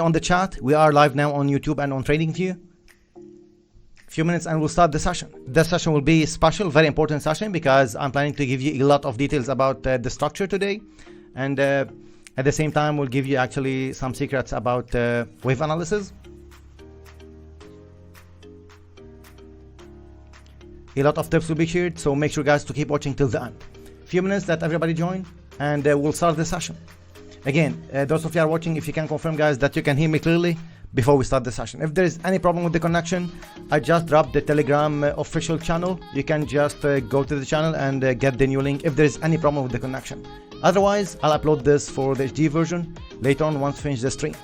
on the chat. We are live now on YouTube and on TradingView. Few minutes and we'll start the session. This session will be special, very important session, because I'm planning to give you a lot of details about the structure today, and at the same time we'll give you actually some secrets about wave analysis. A lot of tips will be shared, so make sure guys to keep watching till the end. Few minutes that everybody join, and we'll start the session. Again, those of you are watching, if you can confirm guys that you can hear me clearly before we start the session. If there is any problem with the connection, I just dropped the Telegram official channel. You can just go to the channel and get the new link if there is any problem with the connection. Otherwise, I'll upload this for the HD version later on once finish the stream.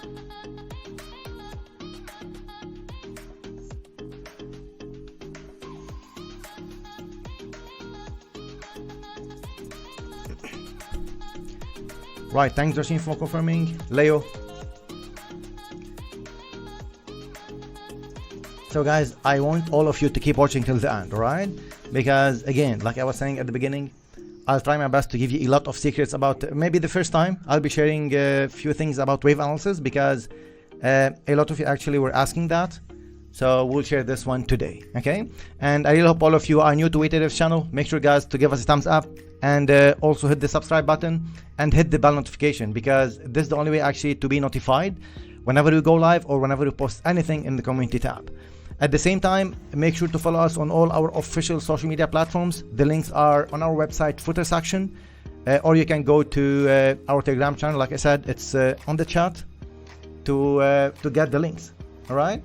Right, thanks Joshine for confirming. Leo. So guys, I want all of you to keep watching till the end, alright? Because again, like I was saying at the beginning, I'll try my best to give you a lot of secrets about, maybe the first time I'll be sharing a few things about wave analysis, because a lot of you actually were asking that. So we'll share this one today, okay? And I really hope all of you are new to WTF's channel. Make sure guys to give us a thumbs up, and also hit the subscribe button and hit the bell notification, because this is the only way actually to be notified whenever we go live or whenever we post anything in the community tab. At the same time, make sure to follow us on all our official social media platforms. The links are on our website footer section, or you can go to our Telegram channel. Like I said, it's on the chat to get the links. All right.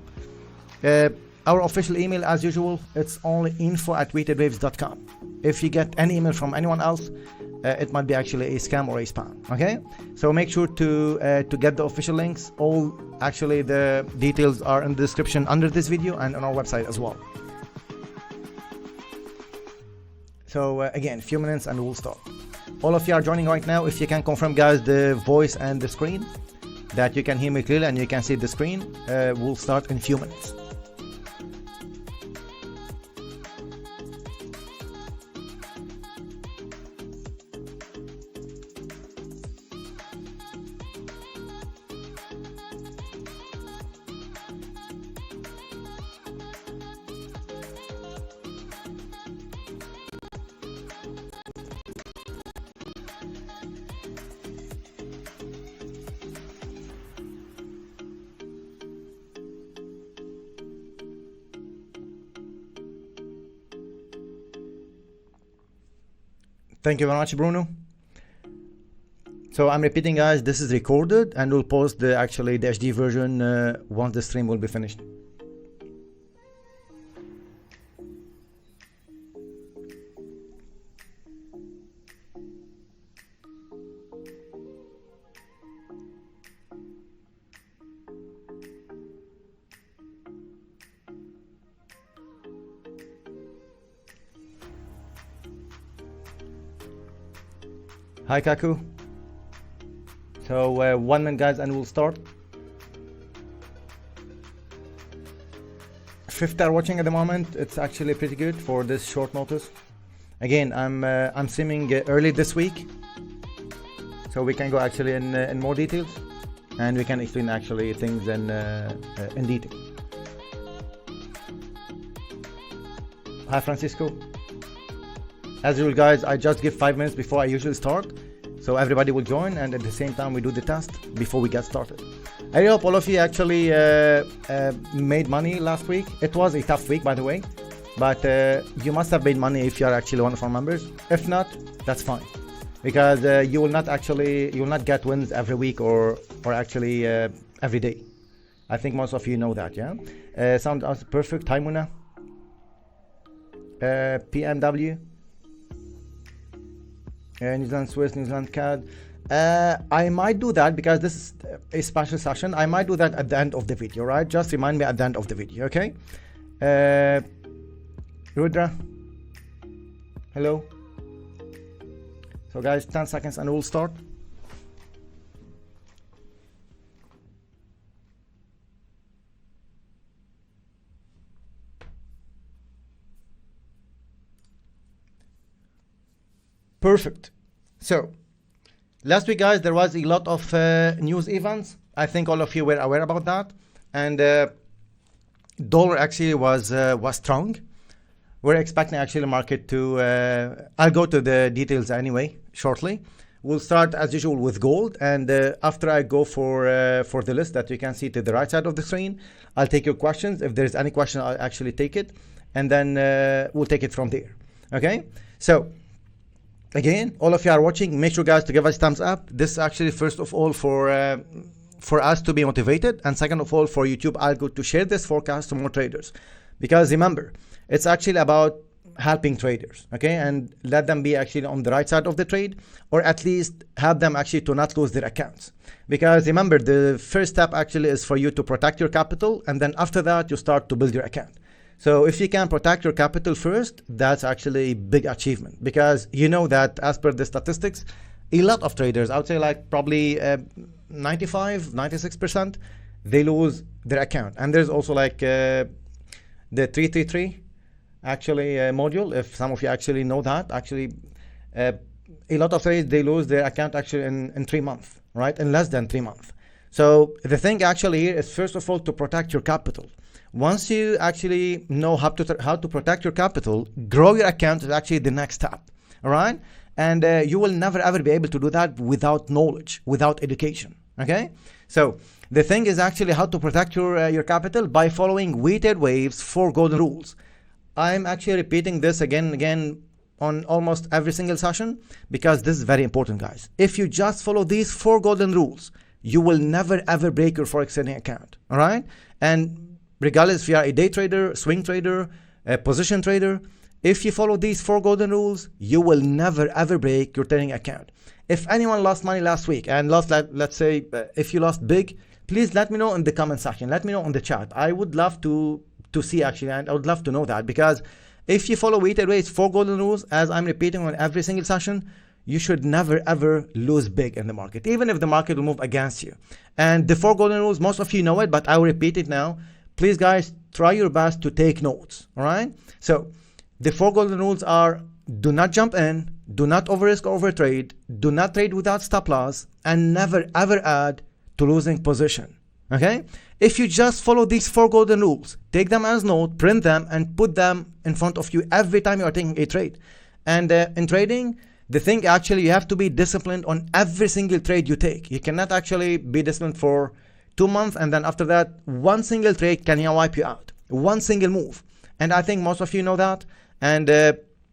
Our official email, as usual, it's only info@wtedwaves.com. If you get any email from anyone else, it might be actually a scam or a spam. Okay, so make sure to get the official links. All actually the details are in the description under this video and on our website as well. So again, a few minutes and we'll start. All of you are joining right now. If you can confirm guys the voice and the screen, that you can hear me clearly and you can see the screen, we'll start in a few minutes. Thank you very much, Bruno. So I'm repeating guys, this is recorded and we'll post the HD version once the stream will be finished. Hi Kaku. So 1 minute guys and we'll start. 50 are watching at the moment. It's actually pretty good for this short notice. Again, I'm streaming early this week, so we can go actually in more details, and we can explain actually things in detail. Hi Francisco. As usual guys, I just give 5 minutes before I usually start, so everybody will join, and at the same time we do the test before we get started. I really hope all of you actually made money last week. It was a tough week, by the way, but you must have made money if you are actually one of our members. If not, that's fine, because you will not get wins every week or actually every day. I think most of you know that, yeah? Sound perfect. Hi Muna. PMW. New Zealand Swiss, New Zealand CAD. I might do that because this is a special session. I might do that at the end of the video, right? Just remind me at the end of the video, okay? Rudra, hello. So guys, 10 seconds and we'll start. Perfect. So last week guys, there was a lot of news events I think all of you were aware about that. And dollar actually was strong. We're expecting actually the market to, I'll go to the details anyway shortly. We'll start as usual with gold, and after I go for the list that you can see to the right side of the screen, I'll take your questions. If there's any question, I'll actually take it, and then we'll take it from there. Okay, so again, all of you are watching, make sure guys to give us thumbs up. This is actually first of all for us to be motivated, and second of all for YouTube algo to share this forecast to more traders, because remember, it's actually about helping traders, okay, and let them be actually on the right side of the trade, or at least help them actually to not lose their accounts. Because remember, the first step actually is for you to protect your capital, and then after that you start to build your account. So if you can protect your capital first, that's actually a big achievement, because you know that as per the statistics, a lot of traders, I would say like probably 95-96%, they lose their account. And there's also like the 333 actually module, if some of you actually know that, actually a lot of traders, they lose their account actually in 3 months, right, in less than 3 months. So the thing actually here is first of all to protect your capital. Once you actually know how to protect your capital, grow your account is actually the next step, all right? And you will never ever be able to do that without knowledge, without education, okay? So the thing is actually how to protect your capital by following weighted waves, 4 golden rules. I'm actually repeating this again and again on almost every single session, because this is very important, guys. If you just follow these 4 golden rules, you will never ever break your Forex trading account, all right? And regardless if you are a day trader, swing trader, a position trader, if you follow these 4 golden rules, you will never ever break your trading account. If anyone lost money last week and lost, let's say, if you lost big, please let me know in the comment section. Let me know in the chat. I would love to see actually, and I would love to know that, because if you follow weighted waves, 4 golden rules, as I'm repeating on every single session, you should never ever lose big in the market, even if the market will move against you. And the 4 golden rules, most of you know it, but I will repeat it now. Please guys, try your best to take notes, all right? So the 4 golden rules are: do not jump in, do not over risk or overtrade, do not trade without stop loss, and never ever add to losing position. Okay, if you just follow these 4 golden rules, take them as note, print them, and put them in front of you every time you are taking a trade. And in trading, the thing actually, you have to be disciplined on every single trade you take. You cannot actually be disciplined for 2 months, and then after that, one single trade can wipe you out, one single move. And I think most of you know that. And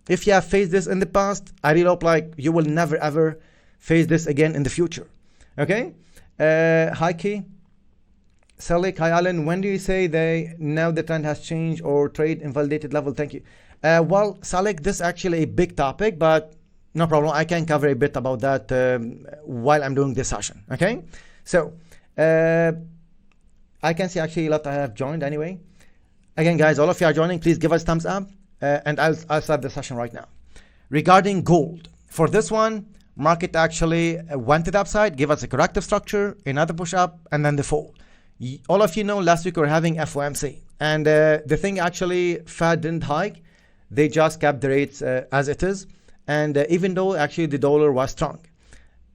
if you have faced this in the past, I really hope like you will never ever face this again in the future. Okay, hi Key. Salik, hi Alan, when do you say now the trend has changed or trade invalidated level? Thank you. Well, Salik, this is actually a big topic, but no problem. I can cover a bit about that while I'm doing this session. Okay, so I can see actually a lot I have joined anyway. Again, guys, all of you are joining, please give us thumbs up, and I'll start the session right now. Regarding gold, for this one, market actually went to the upside, gave us a corrective structure, another push up, and then the fall. All of you know last week we were having FOMC, and the thing actually, Fed didn't hike, they just kept the rates as it is, and even though actually the dollar was strong.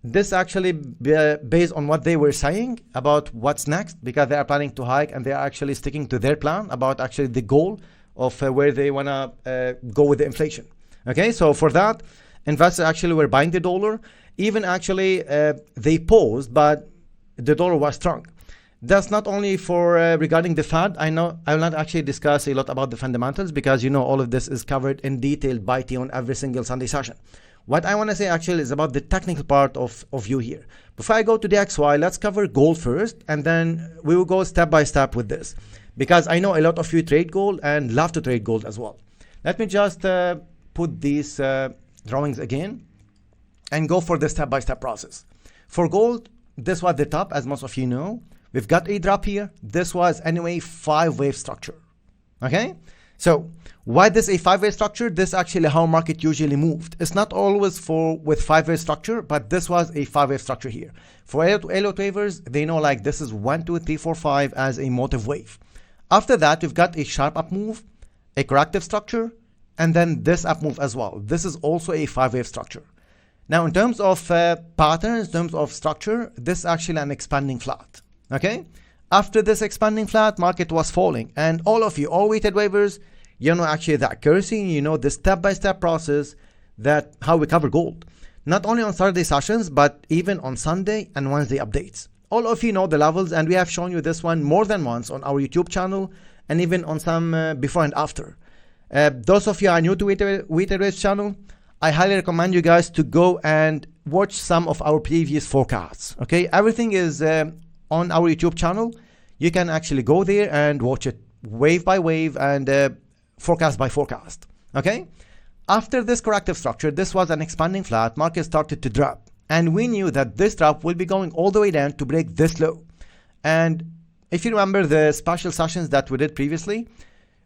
This actually based on what they were saying about what's next, because they are planning to hike and they are actually sticking to their plan about actually the goal of where they want to go with the inflation. Okay, so for that, investors actually were buying the dollar. Even actually they paused, but the dollar was strong. That's not only for regarding the Fed. I know I will not actually discuss a lot about the fundamentals, because you know all of this is covered in detail by T on every single Sunday session. What I want to say actually is about the technical part of you here. Before I go to the XY, let's cover gold first, and then we will go step by step with this, because I know a lot of you trade gold and love to trade gold as well. Let me just put these drawings again and go for the step-by-step process. For gold, this was the top, as most of you know. We've got a drop here. This was anyway 5-wave structure. Okay, so why this a 5-wave structure? This is actually how market usually moved. It's not always with 5-wave structure, but this was a 5-wave structure here. For Elo traders, they know like this is 1, 2, 3, 4, 5 as a motive wave. After that, we've got a sharp up move, a corrective structure, and then this up move as well. This is also a 5-wave structure. Now, in terms of patterns, in terms of structure, this is actually an expanding flat. Okay, after this expanding flat, market was falling, and all of you, all weighted waivers, you know actually the accuracy, you know the step-by-step process that how we cover gold, not only on Saturday sessions but even on Sunday and Wednesday updates. All of you know the levels, and we have shown you this one more than once on our YouTube channel and even on some before and after. Those of you are new to weighted waves channel, I highly recommend you guys to go and watch some of our previous forecasts. Okay, everything is on our YouTube channel. You can actually go there and watch it wave by wave and forecast by forecast. Okay, after this corrective structure, this was an expanding flat, market started to drop, and we knew that this drop will be going all the way down to break this low. And if you remember the special sessions that we did previously,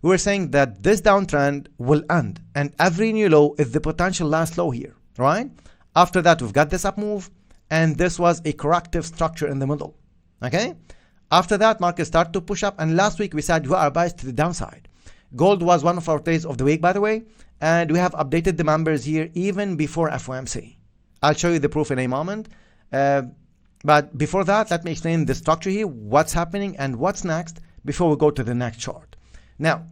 we were saying that this downtrend will end and every new low is the potential last low here, right? After that, we've got this up move, and this was a corrective structure in the middle. Okay, after that, market started to push up, and last week we said we are biased to the downside. Gold was one of our plays of the week, by the way, and we have updated the members here even before FOMC. I'll show you the proof in a moment. But before that, let me explain the structure here, what's happening and what's next before we go to the next chart. Now,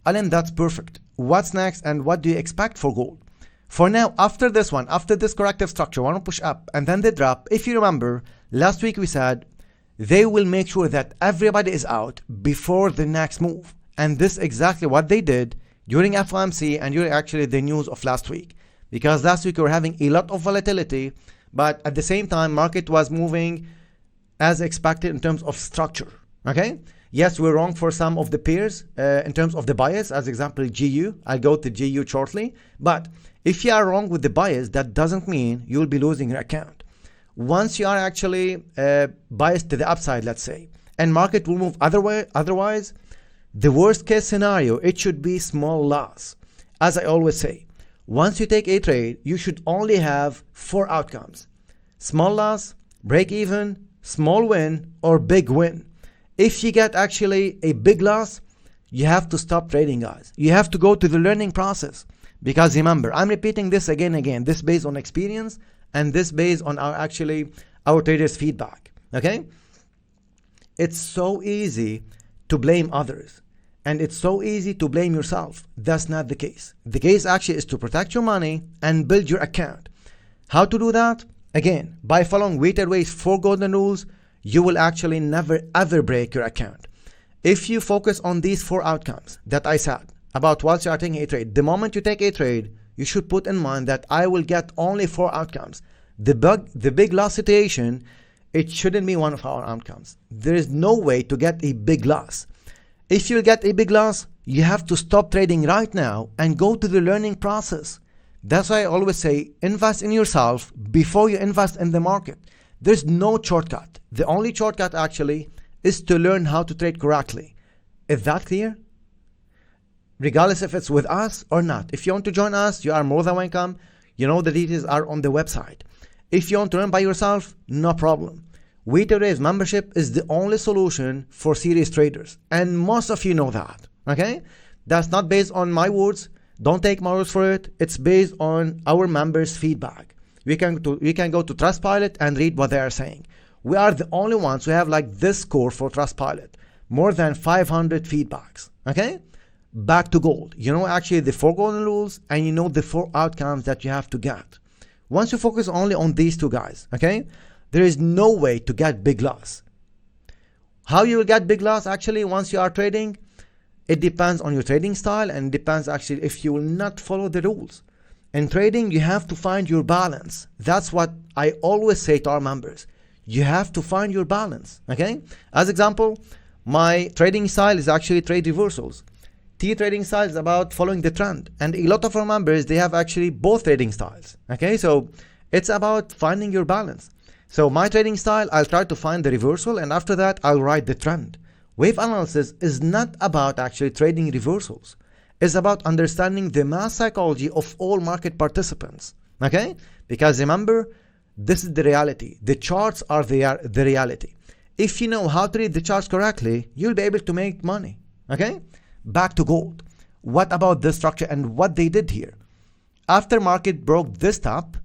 Alan, that's perfect. What's next and what do you expect for gold? For now, after this one, after this corrective structure, want to push up and then they drop. If you remember, last week we said they will make sure that everybody is out before the next move. And this is exactly what they did during FOMC and during actually the news of last week. Because last week we were having a lot of volatility, but at the same time, market was moving as expected in terms of structure. Okay? Yes, we're wrong for some of the pairs in terms of the bias, as example, GU. I'll go to GU shortly. But if you are wrong with the bias, that doesn't mean you'll be losing your account. Once you are actually biased to the upside, let's say, and market will move otherwise, the worst case scenario, it should be small loss. As I always say, once you take a trade, you should only have 4 outcomes: small loss, break even, small win, or big win. If you get actually a big loss, you have to stop trading, guys. You have to go to the learning process. Because remember, I'm repeating this again and again. This based on experience and this based on our traders' feedback. Okay? It's so easy to blame others. And it's so easy to blame yourself. That's not the case. The case actually is to protect your money and build your account. How to do that? Again, by following weighted waves 4 golden rules, you will actually never ever break your account. If you focus on these 4 outcomes that I said about whilst you are taking a trade, the moment you take a trade, you should put in mind that I will get only 4 outcomes. The big loss situation, it shouldn't be one of our outcomes. There is no way to get a big loss. If you get a big loss, you have to stop trading right now and go to the learning process. That's why I always say, invest in yourself before you invest in the market. There's no shortcut. The only shortcut actually is to learn how to trade correctly. Is that clear? Regardless if it's with us or not. If you want to join us, you are more than welcome. You know the details are on the website. If you want to learn by yourself, no problem. Weighted Waves membership is the only solution for serious traders. And most of you know that. Okay? That's not based on my words. Don't take my words for it. It's based on our members' feedback. We can go to Trustpilot and read what they are saying. We are the only ones who have like this score for Trustpilot. More than 500 feedbacks. Okay? Back to gold. You know actually the 4 golden rules and you know the 4 outcomes that you have to get. Once you focus only on these 2 guys, okay? There is no way to get big loss. How you will get big loss actually once you are trading? It depends on your trading style and depends actually if you will not follow the rules. In trading, you have to find your balance. That's what I always say to our members. You have to find your balance, okay? As example, my trading style is actually trade reversals. T trading style is about following the trend. And a lot of our members, they have actually both trading styles, okay? So it's about finding your balance. So my trading style, I'll try to find the reversal and after that, I'll ride the trend. Wave analysis is not about actually trading reversals. It's about understanding the mass psychology of all market participants, okay? Because remember, this is the reality. The charts are the reality. If you know how to read the charts correctly, you'll be able to make money, okay? Back to gold. What about this structure and what they did here? After market broke this top,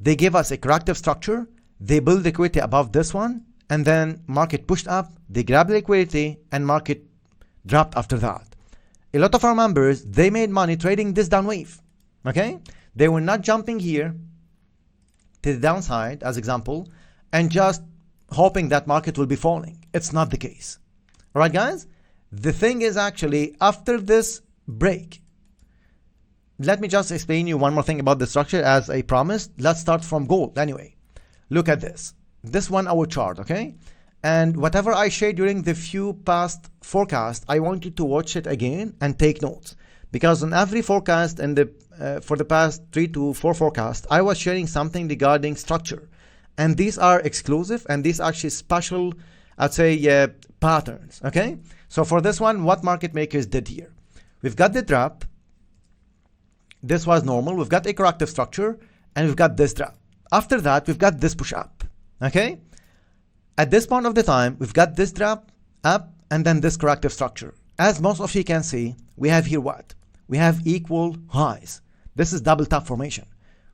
they gave us a corrective structure. They built liquidity above this one and then market pushed up, they grabbed the liquidity, and market dropped after that. A lot of our members, they made money trading this down wave, okay? They were not jumping here to the downside, as example, and just hoping that market will be falling. It's not the case. All right, guys? The thing is actually, after this break, let me just explain you one more thing about the structure as I promised. Let's start from gold anyway. Look at this. This 1 hour chart, okay? And whatever I shared during the few past forecasts, I want you to watch it again and take notes. Because on every forecast and for the past 3 to 4 forecasts, I was sharing something regarding structure. And these are exclusive and these are actually special, I'd say, patterns, okay? So for this one, what market makers did here? We've got the drop. This was normal. We've got a corrective structure and we've got this drop. After that, we've got this push up, okay? At this point of the time, we've got this drop up and then this corrective structure. As most of you can see, we have here what? We have equal highs. This is double top formation.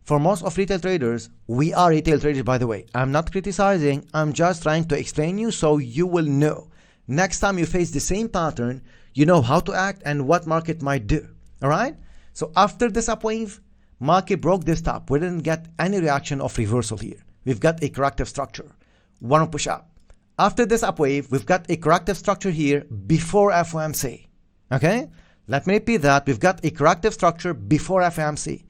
For most of retail traders, we are retail traders, by the way. I'm not criticizing. I'm just trying to explain you so you will know. Next time you face the same pattern, you know how to act and what market might do. All right? So after this upwave, market broke this top. We didn't get any reaction of reversal here. We've got a corrective structure. One push up. After this upwave, we've got a corrective structure here before FOMC. Okay? Let me repeat that. We've got a corrective structure before FOMC.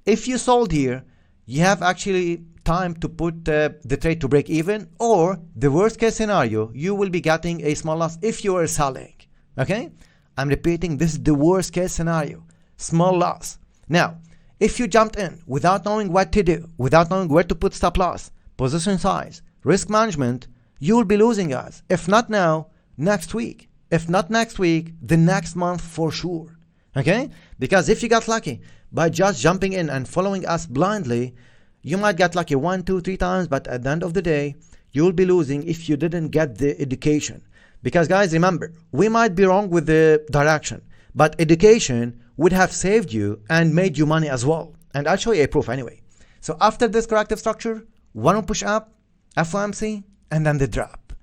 If you sold here, you have actually time to put the trade to break even, or the worst case scenario, you will be getting a small loss if you are selling. Okay? I'm repeating, this is the worst case scenario. Small loss. Now, if you jumped in without knowing what to do, without knowing where to put stop loss, position size, risk management, you will be losing, guys. If not now, next week. If not next week, the next month for sure. Okay? Because if you got lucky by just jumping in and following us blindly, you might get lucky 1, 2, 3 times, but at the end of the day, you will be losing if you didn't get the education. Because guys, remember, we might be wrong with the direction, but education would have saved you and made you money as well. And I'll show you a proof anyway. So after this corrective structure, one push up, FOMC, and then the drop.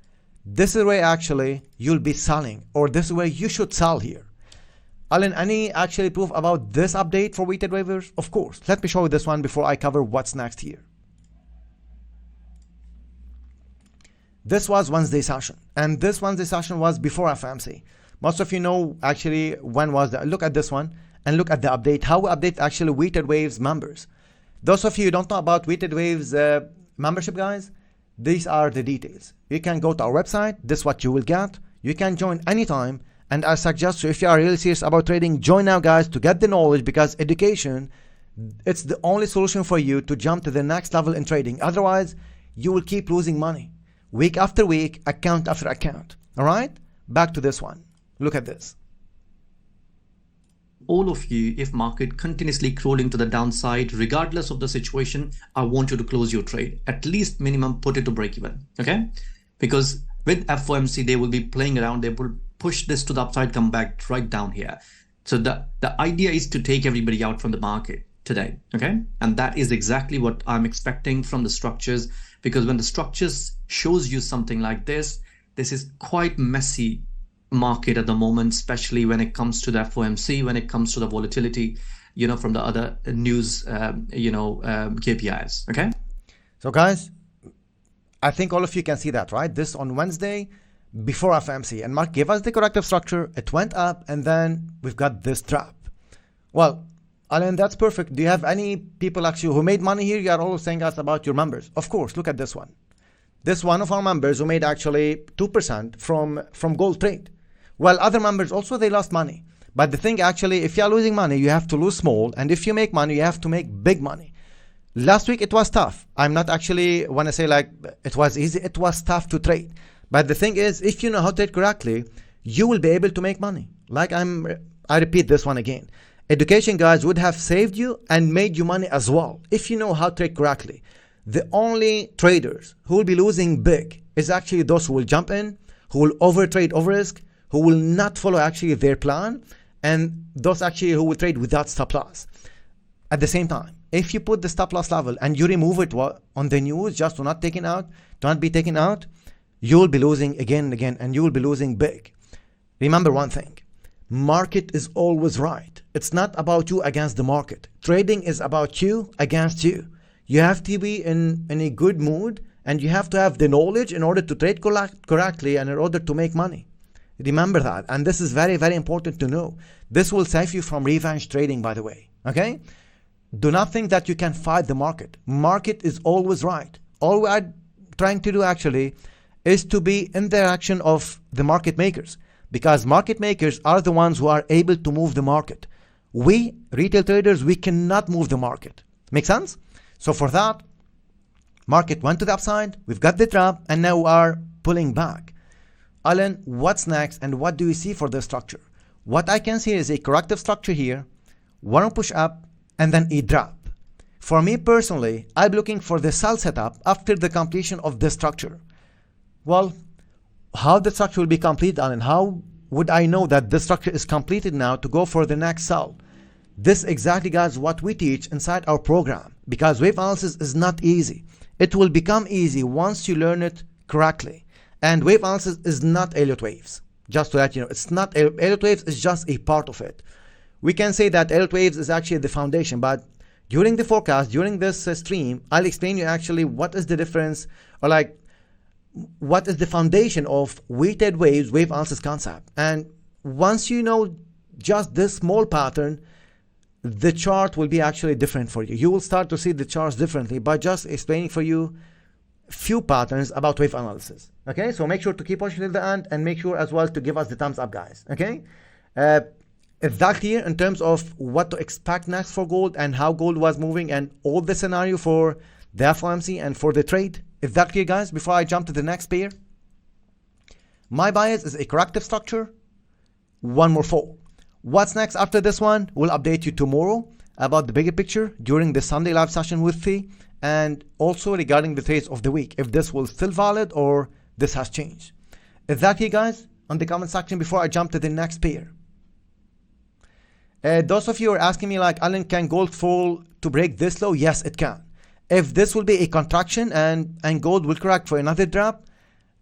This is where actually you'll be selling, or this is where you should sell here. Alan, any actually proof about this update for weighted waivers? Of course. Let me show you this one before I cover what's next here. This was Wednesday session, and this Wednesday session was before FOMC. Most of you know actually when was that. Look at this one and look at the update, how we update actually weighted waves members. Those of you who don't know about weighted waves membership, guys, these are the details. You can go to our website. This is what you will get. You can join anytime. And I suggest you, if you are really serious about trading, join now, guys, to get the knowledge, because education, it's the only solution for you to jump to the next level in trading. Otherwise, you will keep losing money week after week, account after account. All right? Back to this one. Look at this. All of you, if market continuously crawling to the downside, regardless of the situation, I want you to close your trade. At least minimum put it to break even. Okay? Because with FOMC, they will be playing around. They will push this to the upside, come back right down here. So the idea is to take everybody out from the market today. Okay? And that is exactly what I'm expecting from the structures, because when the structures shows you something like this is quite messy market at the moment, especially when it comes to the FOMC, when it comes to the volatility, you know, from the other news, KPIs. Okay. So guys, I think all of you can see that, right? This on Wednesday before FOMC, and Mark gave us the corrective structure. It went up, and then we've got this drop. Well, Alan, that's perfect. Do you have any people actually who made money here? You are always saying us about your members. Of course, look at this one. This one of our members who made actually 2% from gold trade. Well, other members also, they lost money. But the thing actually, if you are losing money, you have to lose small. And if you make money, you have to make big money. Last week, it was tough. I'm not actually, when I say like it was easy, it was tough to trade. But the thing is, if you know how to trade correctly, you will be able to make money. Like I repeat this one again. Education, guys, would have saved you and made you money as well if you know how to trade correctly. The only traders who will be losing big is actually those who will jump in, who will overtrade, over risk, who will not follow actually their plan, and those actually who will trade without stop loss. At the same time, if you put the stop loss level and you remove it on the news just to not be taken out, you will be losing again and again, and you will be losing big. Remember one thing, market is always right. It's not about you against the market. Trading is about you against you. You have to be in a good mood, and you have to have the knowledge in order to trade correctly and in order to make money. Remember that, and this is very, very important to know. This will save you from revenge trading, by the way, okay? Do not think that you can fight the market. Market is always right. All we are trying to do actually is to be in the direction of the market makers, because market makers are the ones who are able to move the market. We, retail traders, we cannot move the market. Make sense? So for that, market went to the upside, we've got the trap, and now we are pulling back. Alan, what's next, and what do you see for this structure? What I can see is a corrective structure here, one push up, and then a drop. For me personally, I'm looking for the sell setup after the completion of this structure. Well, how the structure will be completed, Alan? How would I know that this structure is completed now to go for the next sell? This exactly, guys, what we teach inside our program, because wave analysis is not easy. It will become easy once you learn it correctly. And wave analysis is not Elliott waves. Just to let you know, it's not Elliott waves, is just a part of it. We can say that Elliott waves is actually the foundation, but during the forecast, during this stream, I'll explain you actually what is the difference, or like what is the foundation of weighted waves, wave analysis concept. And once you know just this small pattern, the chart will be actually different for you. You will start to see the charts differently by just explaining for you few patterns about wave analysis. Okay, so make sure to keep watching till the end, and make sure as well to give us the thumbs up, guys. Okay, is that clear in terms of what to expect next for gold and how gold was moving and all the scenario for the FOMC and for the trade? Is that clear, guys? Before I jump to the next pair, my bias is a corrective structure, one more fall. What's next after this one? We'll update you tomorrow about the bigger picture during the Sunday live session with Fee, and also regarding the trades of the week, if this will still valid or this has changed. Is that clear, guys? On the comment section before I jump to the next pair. Those of you are asking me like, Alan, can gold fall to break this low? Yes, it can. If this will be a contraction and gold will correct for another drop,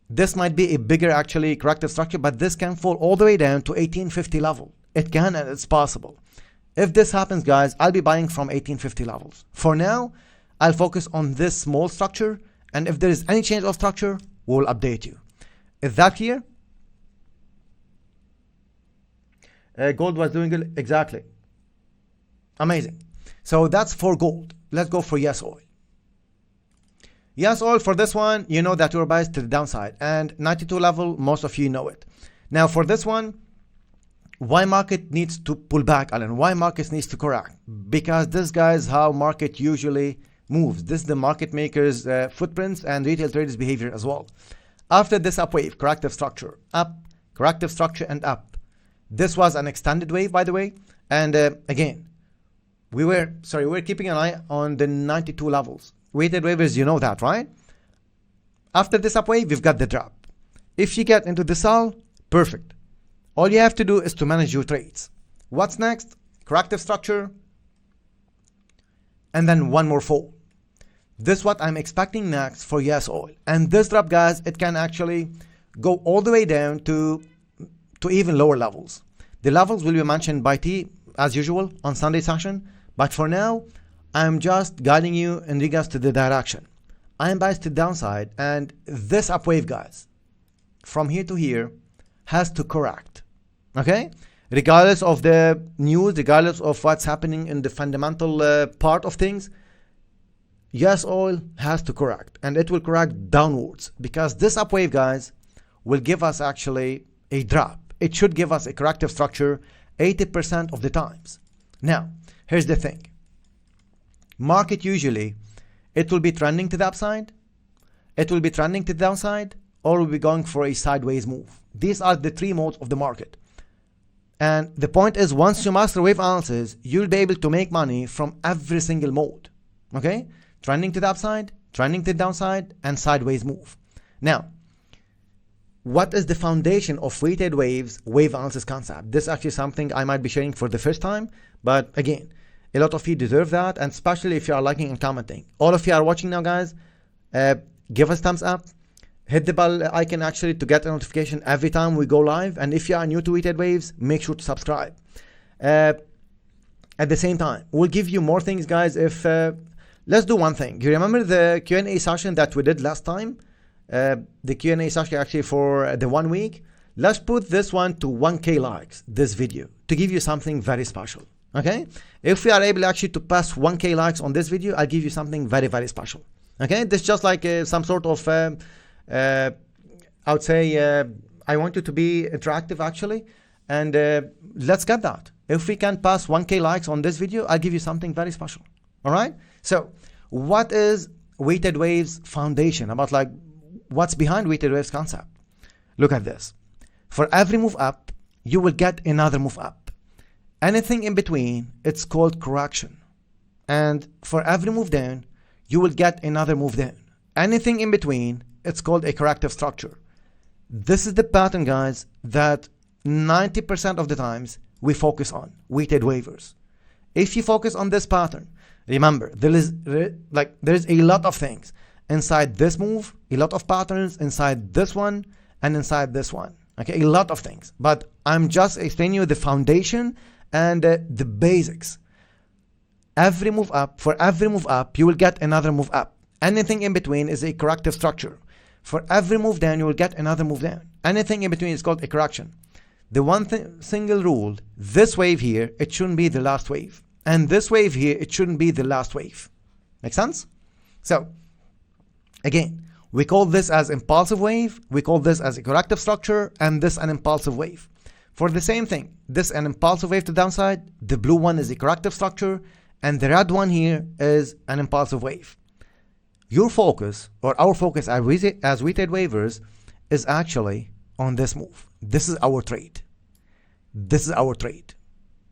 this might be a bigger actually corrective structure, but this can fall all the way down to 1850 level. It can, and it's possible. If this happens, guys, I'll be buying from 1850 levels. For now, I'll focus on this small structure, and if there is any change of structure, we'll update you. Is that clear? Gold was doing it exactly. Amazing. So that's for gold. Let's go for USOIL. USOIL, for this one, you know that you're biased to the downside, and 92 level, most of you know it. Now for this one, why market needs to pull back, Alan? Why markets needs to correct? Because this, guys, how market usually moves. This is the market makers' footprints and retail traders' behavior as well. After this up wave, corrective structure, up, corrective structure, and up. This was an extended wave, by the way. And again, we were keeping an eye on the 92 levels. Weighted waivers, you know that, right? After this up wave, we've got the drop. If you get into the sell, perfect. All you have to do is to manage your trades. What's next? Corrective structure, and then one more fall. This is what I'm expecting next for USOIL. And this drop, guys, it can actually go all the way down to even lower levels. The levels will be mentioned by T as usual on Sunday session, but for now, I'm just guiding you in regards to the direction. I am biased to the downside, and this up wave, guys, from here to here has to correct. Okay? Regardless of the news, regardless of what's happening in the fundamental part of things, USOIL has to correct, and it will correct downwards, because this up wave, guys, will give us actually a drop. It should give us a corrective structure 80% of the times. Now, here's the thing. Market usually, it will be trending to the upside, it will be trending to the downside, or will be going for a sideways move. These are the three modes of the market. And the point is, once you master wave analysis, you'll be able to make money from every single mode. Okay? Trending to the upside, trending to the downside, and sideways move. Now, what is the foundation of weighted waves, wave analysis concept? This is actually something I might be sharing for the first time, but again, a lot of you deserve that, and especially if you are liking and commenting. All of you are watching now, guys, give us thumbs up. hit the bell icon actually to get a notification every time we go live. And if you are new to Weighted Waves, make sure to subscribe. At the same time, we'll give you more things, guys. If let's do one thing. You remember the Q&A session that we did last time? The Q&A session actually for the 1 week. Let's put this one to 1K likes, this video, to give you something very special. Okay? If we are able actually to pass 1K likes on this video, I'll give you something very, very special. Okay? This is just like some sort of, I would say, I want you to be interactive actually. And let's get that. If we can pass 1K likes on this video, I'll give you something very special. All right? So what is Weighted Waves foundation? About like what's behind Weighted Waves concept? Look at this. For every move up, you will get another move up. Anything in between, it's called correction. And for every move down, you will get another move down. Anything in between, it's called a corrective structure. This is the pattern, guys, that 90% of the times we focus on, Weighted Waivers. If you focus on this pattern, remember, there's a lot of things inside this move, a lot of patterns inside this one, and inside this one. Okay, a lot of things. But I'm just explaining you the foundation and the basics. Every move up, for every move up, you will get another move up. Anything in between is a corrective structure. For every move down, you will get another move down. Anything in between is called a correction. The one single rule, this wave here, it shouldn't be the last wave. And this wave here, it shouldn't be the last wave. Make sense? So, again, we call this as impulsive wave, we call this as a corrective structure, and this an impulsive wave. For the same thing, this an impulsive wave to downside, the blue one is a corrective structure, and the red one here is an impulsive wave. Your focus, or our focus as Weighted Waivers, is actually on this move. This is our trade. This is our trade.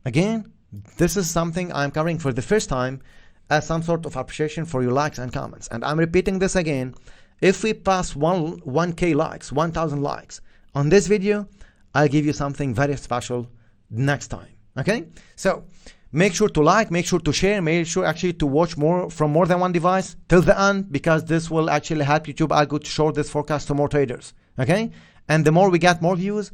Again, this is something I'm covering for the first time as some sort of appreciation for your likes and comments. And I'm repeating this again. If we pass 1K likes, 1,000 likes on this video, I'll give you something very special next time. Okay? So make sure to like, make sure to share, make sure actually to watch more from more than one device till the end, because this will actually help YouTube algo to show this forecast to more traders. Okay? And the more we get more views,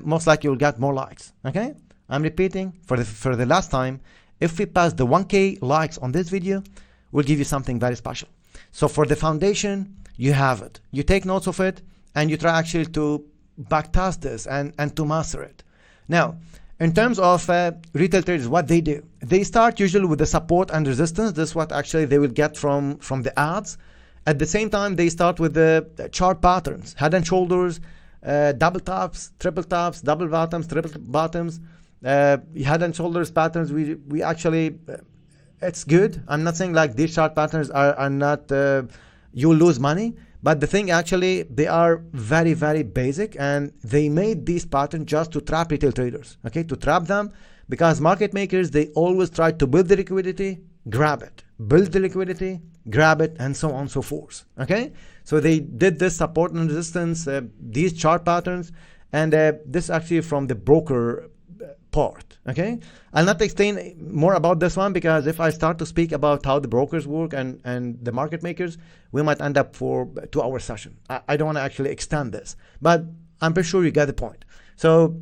most likely you'll get more likes. Okay? I'm repeating for the last time. If we pass the 1K likes on this video, we'll give you something very special. So for the foundation, you have it. You take notes of it, and you try actually to backtest this and to master it. Now, in terms of retail traders, what they do, they start usually with the support and resistance. This is what actually they will get from the ads. At the same time, they start with the chart patterns, head and shoulders, double tops, triple tops, double bottoms, triple bottoms, head and shoulders patterns. We actually, it's good. I'm not saying like these chart patterns are not, you lose money. But the thing actually, they are very, very basic, and they made these patterns just to trap retail traders, okay, to trap them, because market makers, they always try to build the liquidity, grab it, build the liquidity, grab it, and so on and so forth, okay? So they did this support and resistance, these chart patterns, and this actually from the broker part, okay? I'll not explain more about this one, because if I start to speak about how the brokers work and the market makers, we might end up for a 2-hour session. I don't want to actually extend this, but I'm pretty sure you get the point. So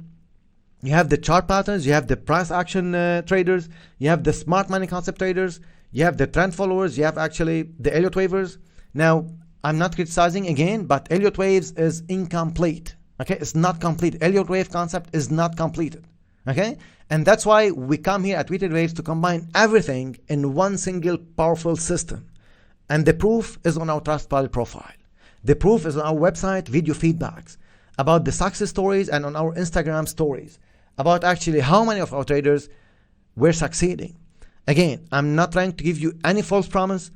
you have the chart patterns, you have the price action traders, you have the smart money concept traders, you have the trend followers, you have actually the Elliott waivers. Now, I'm not criticizing again, but Elliott waves is incomplete, okay? It's not complete. Elliott wave concept is not completed. Okay, and that's why we come here at Weighted Waves to combine everything in one single powerful system. And the proof is on our Trustpilot profile. The proof is on our website, video feedbacks about the success stories, and on our Instagram stories about actually how many of our traders were succeeding. Again, I'm not trying to give you any false promise.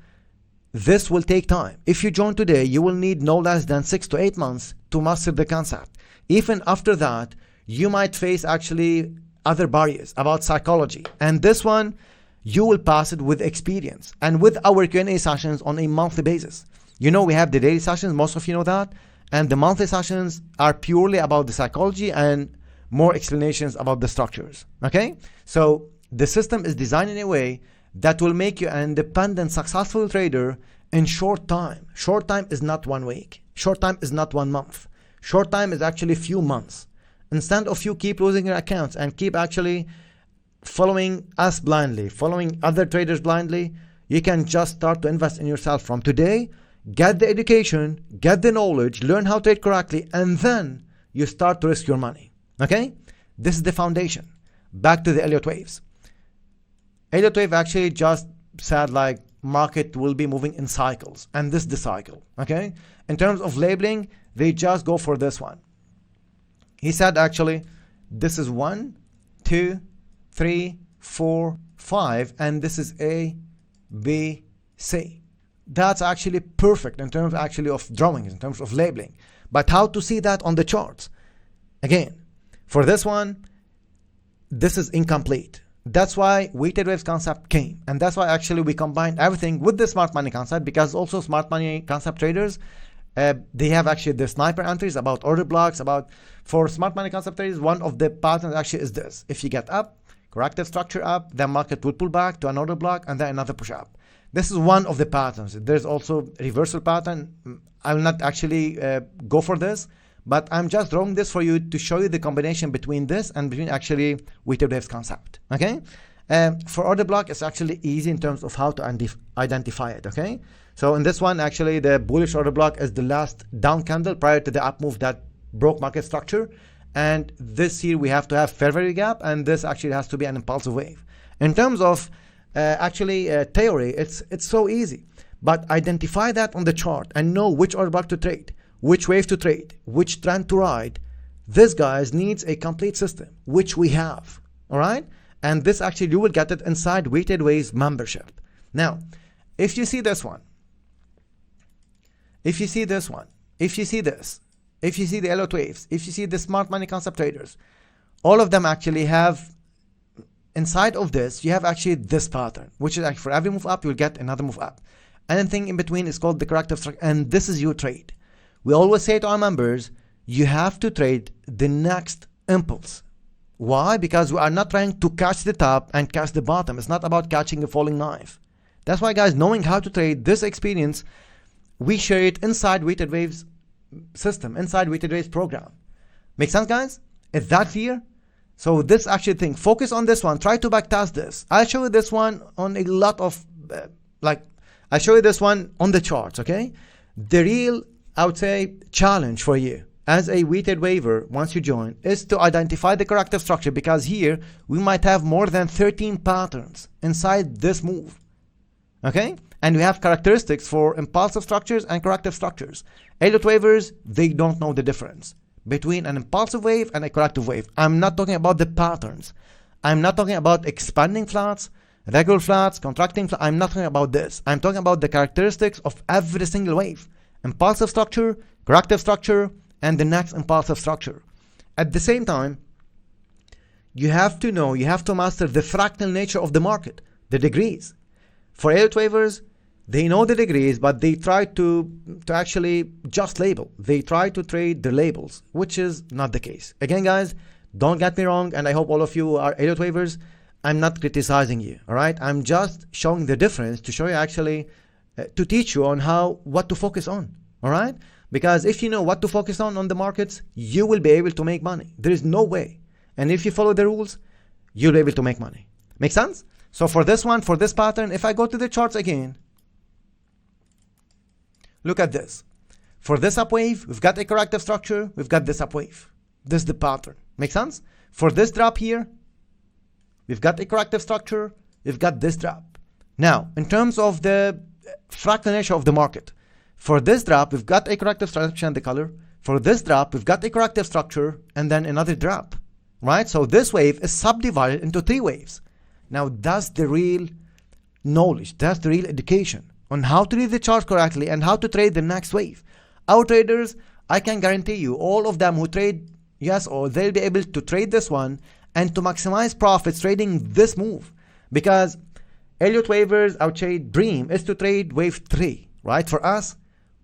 This will take time. If you join today, you will need no less than 6 to 8 months to master the concept. Even after that, you might face actually other barriers about psychology. And this one, you will pass it with experience and with our Q&A sessions on a monthly basis. You know, we have the daily sessions, most of you know that. And the monthly sessions are purely about the psychology and more explanations about the structures. Okay? So the system is designed in a way that will make you an independent, successful trader in short time. Short time is not 1 week. Short time is not 1 month. Short time is actually few months. Instead of you keep losing your accounts and keep actually following us blindly, following other traders blindly, you can just start to invest in yourself from today, get the education, get the knowledge, learn how to trade correctly, and then you start to risk your money. Okay? This is the foundation. Back to the Elliott waves. Elliott wave actually just said like market will be moving in cycles, and this is the cycle. Okay? In terms of labeling, they just go for this one. He said actually this is 1, 2, 3, 4, 5, and this is A, B, C. That's actually perfect in terms actually of drawings, in terms of labeling. But how to see that on the charts? Again, for this one, this is incomplete. That's why weighted waves concept came. And that's why actually we combined everything with the smart money concept, because also smart money concept traders, they have actually the sniper entries about order blocks. For smart money concept traders, one of the patterns actually is this. If you get up, corrective structure up, then market will pull back to an order block and then another push up. This is one of the patterns. There's also reversal pattern. I will not actually go for this, but I'm just drawing this for you to show you the combination between this and between actually weighted waves concept. Okay. For order block, it's actually easy in terms of how to identify it. Okay. So in this one, actually the bullish order block is the last down candle prior to the up move that broke market structure. And this here we have to have fair value gap, and this actually has to be an impulsive wave. In terms of theory, it's so easy, but identify that on the chart and know which order block to trade, which wave to trade, which trend to ride. This, guys, needs a complete system, which we have. All right, and this actually you will get it inside weighted waves membership. Now, if you see this one, if you see this one, if you see this, if you see the Elliott waves, if you see the smart money concept traders, all of them actually have, inside of this, you have actually this pattern, which is actually for every move up, you'll get another move up. Anything in between is called the corrective structure, and this is your trade. We always say to our members, you have to trade the next impulse. Why? Because we are not trying to catch the top and catch the bottom. It's not about catching a falling knife. That's why, guys, knowing how to trade this experience, we share it inside weighted waves system, inside weighted waves program. Make sense, guys? Is that clear? So this actually thing, focus on this one, try to backtest this. I'll show you this one on a lot of I'll show you this one on the charts. Okay, the real, I would say, challenge for you as a weighted waver once you join is to identify the corrective structure, because here we might have more than 13 patterns inside this move. Okay, and we have characteristics for impulsive structures and corrective structures. Elliott wavers, they don't know the difference between an impulsive wave and a corrective wave. I'm not talking about the patterns. I'm not talking about expanding flats, regular flats, contracting flats. I'm not talking about this. I'm talking about the characteristics of every single wave. Impulsive structure, corrective structure, and the next impulsive structure. At the same time, you have to know, you have to master the fractal nature of the market, the degrees. For Elliott wavers, they know the degrees, but they try to actually just label. They try to trade the labels, which is not the case. Again, guys, don't get me wrong, and I hope all of you are Elliott wavers. I'm not criticizing you, all right? I'm just showing the difference to show you actually, to teach you on what to focus on, all right? Because if you know what to focus on the markets, you will be able to make money. There is no way. And if you follow the rules, you'll be able to make money. Make sense? So for this one, for this pattern, if I go to the charts again, look at this. For this up wave, we've got a corrective structure. We've got this up wave. This is the pattern. Make sense? For this drop here, we've got a corrective structure. We've got this drop. Now, in terms of the fractal nature of the market, for this drop, we've got a corrective structure and the color. For this drop, we've got a corrective structure and then another drop, right? So this wave is subdivided into 3 waves. Now, that's the real knowledge. That's the real education on how to read the chart correctly and how to trade the next wave. Our traders, I can guarantee you, all of them who trade USOIL, they'll be able to trade this one and to maximize profits trading this move. Because Elliott wavers, I would say, dream is to trade wave 3, right? For us,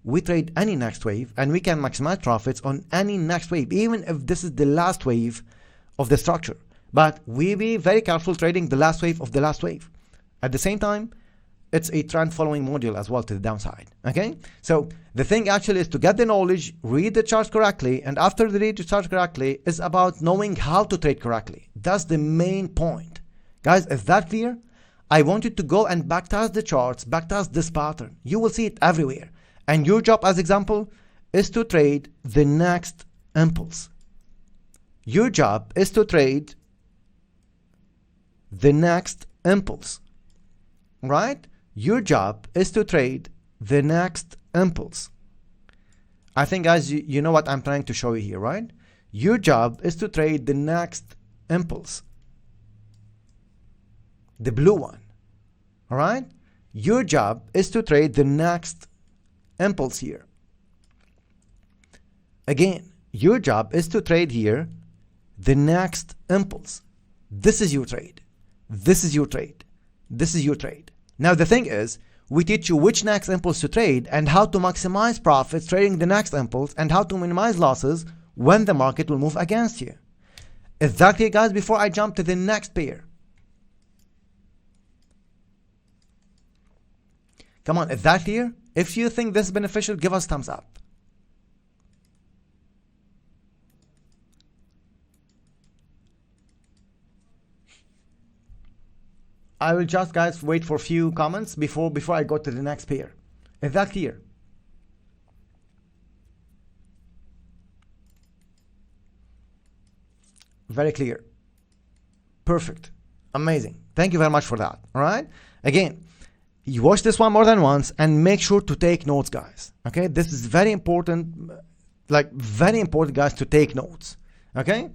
we trade any next wave and we can maximize profits on any next wave, even if this is the last wave of the structure. But we be very careful trading the last wave of the last wave. At the same time, it's a trend following module as well to the downside. Okay, so the thing actually is to get the knowledge, read the charts correctly, and after the read the charts correctly is about knowing how to trade correctly. That's the main point. Guys, is that clear? I want you to go and backtest the charts, backtest this pattern. You will see it everywhere. And your job, as example, is to trade the next impulse. Your job is to trade the next impulse, right? Your job is to trade the next impulse. I think, guys, you know what I'm trying to show you here, right? Your job is to trade the next impulse, the blue one. All right, your job is to trade the next impulse here. Again, your job is to trade here the next impulse. This is your trade. This is your trade. This is your trade. Now the thing is, we teach you which next impulse to trade and how to maximize profits trading the next impulse and how to minimize losses when the market will move against you. Is that clear, guys? Before I jump to the next pair. Come on, is that clear? If you think this is beneficial, give us thumbs up. I will just, guys, wait for a few comments before I go to the next pair. Is that clear? Very clear. Perfect. Amazing. Thank you very much for that. All right. Again, you watch this one more than once and make sure to take notes, guys. Okay. This is very important. Like very important, guys, to take notes. Okay.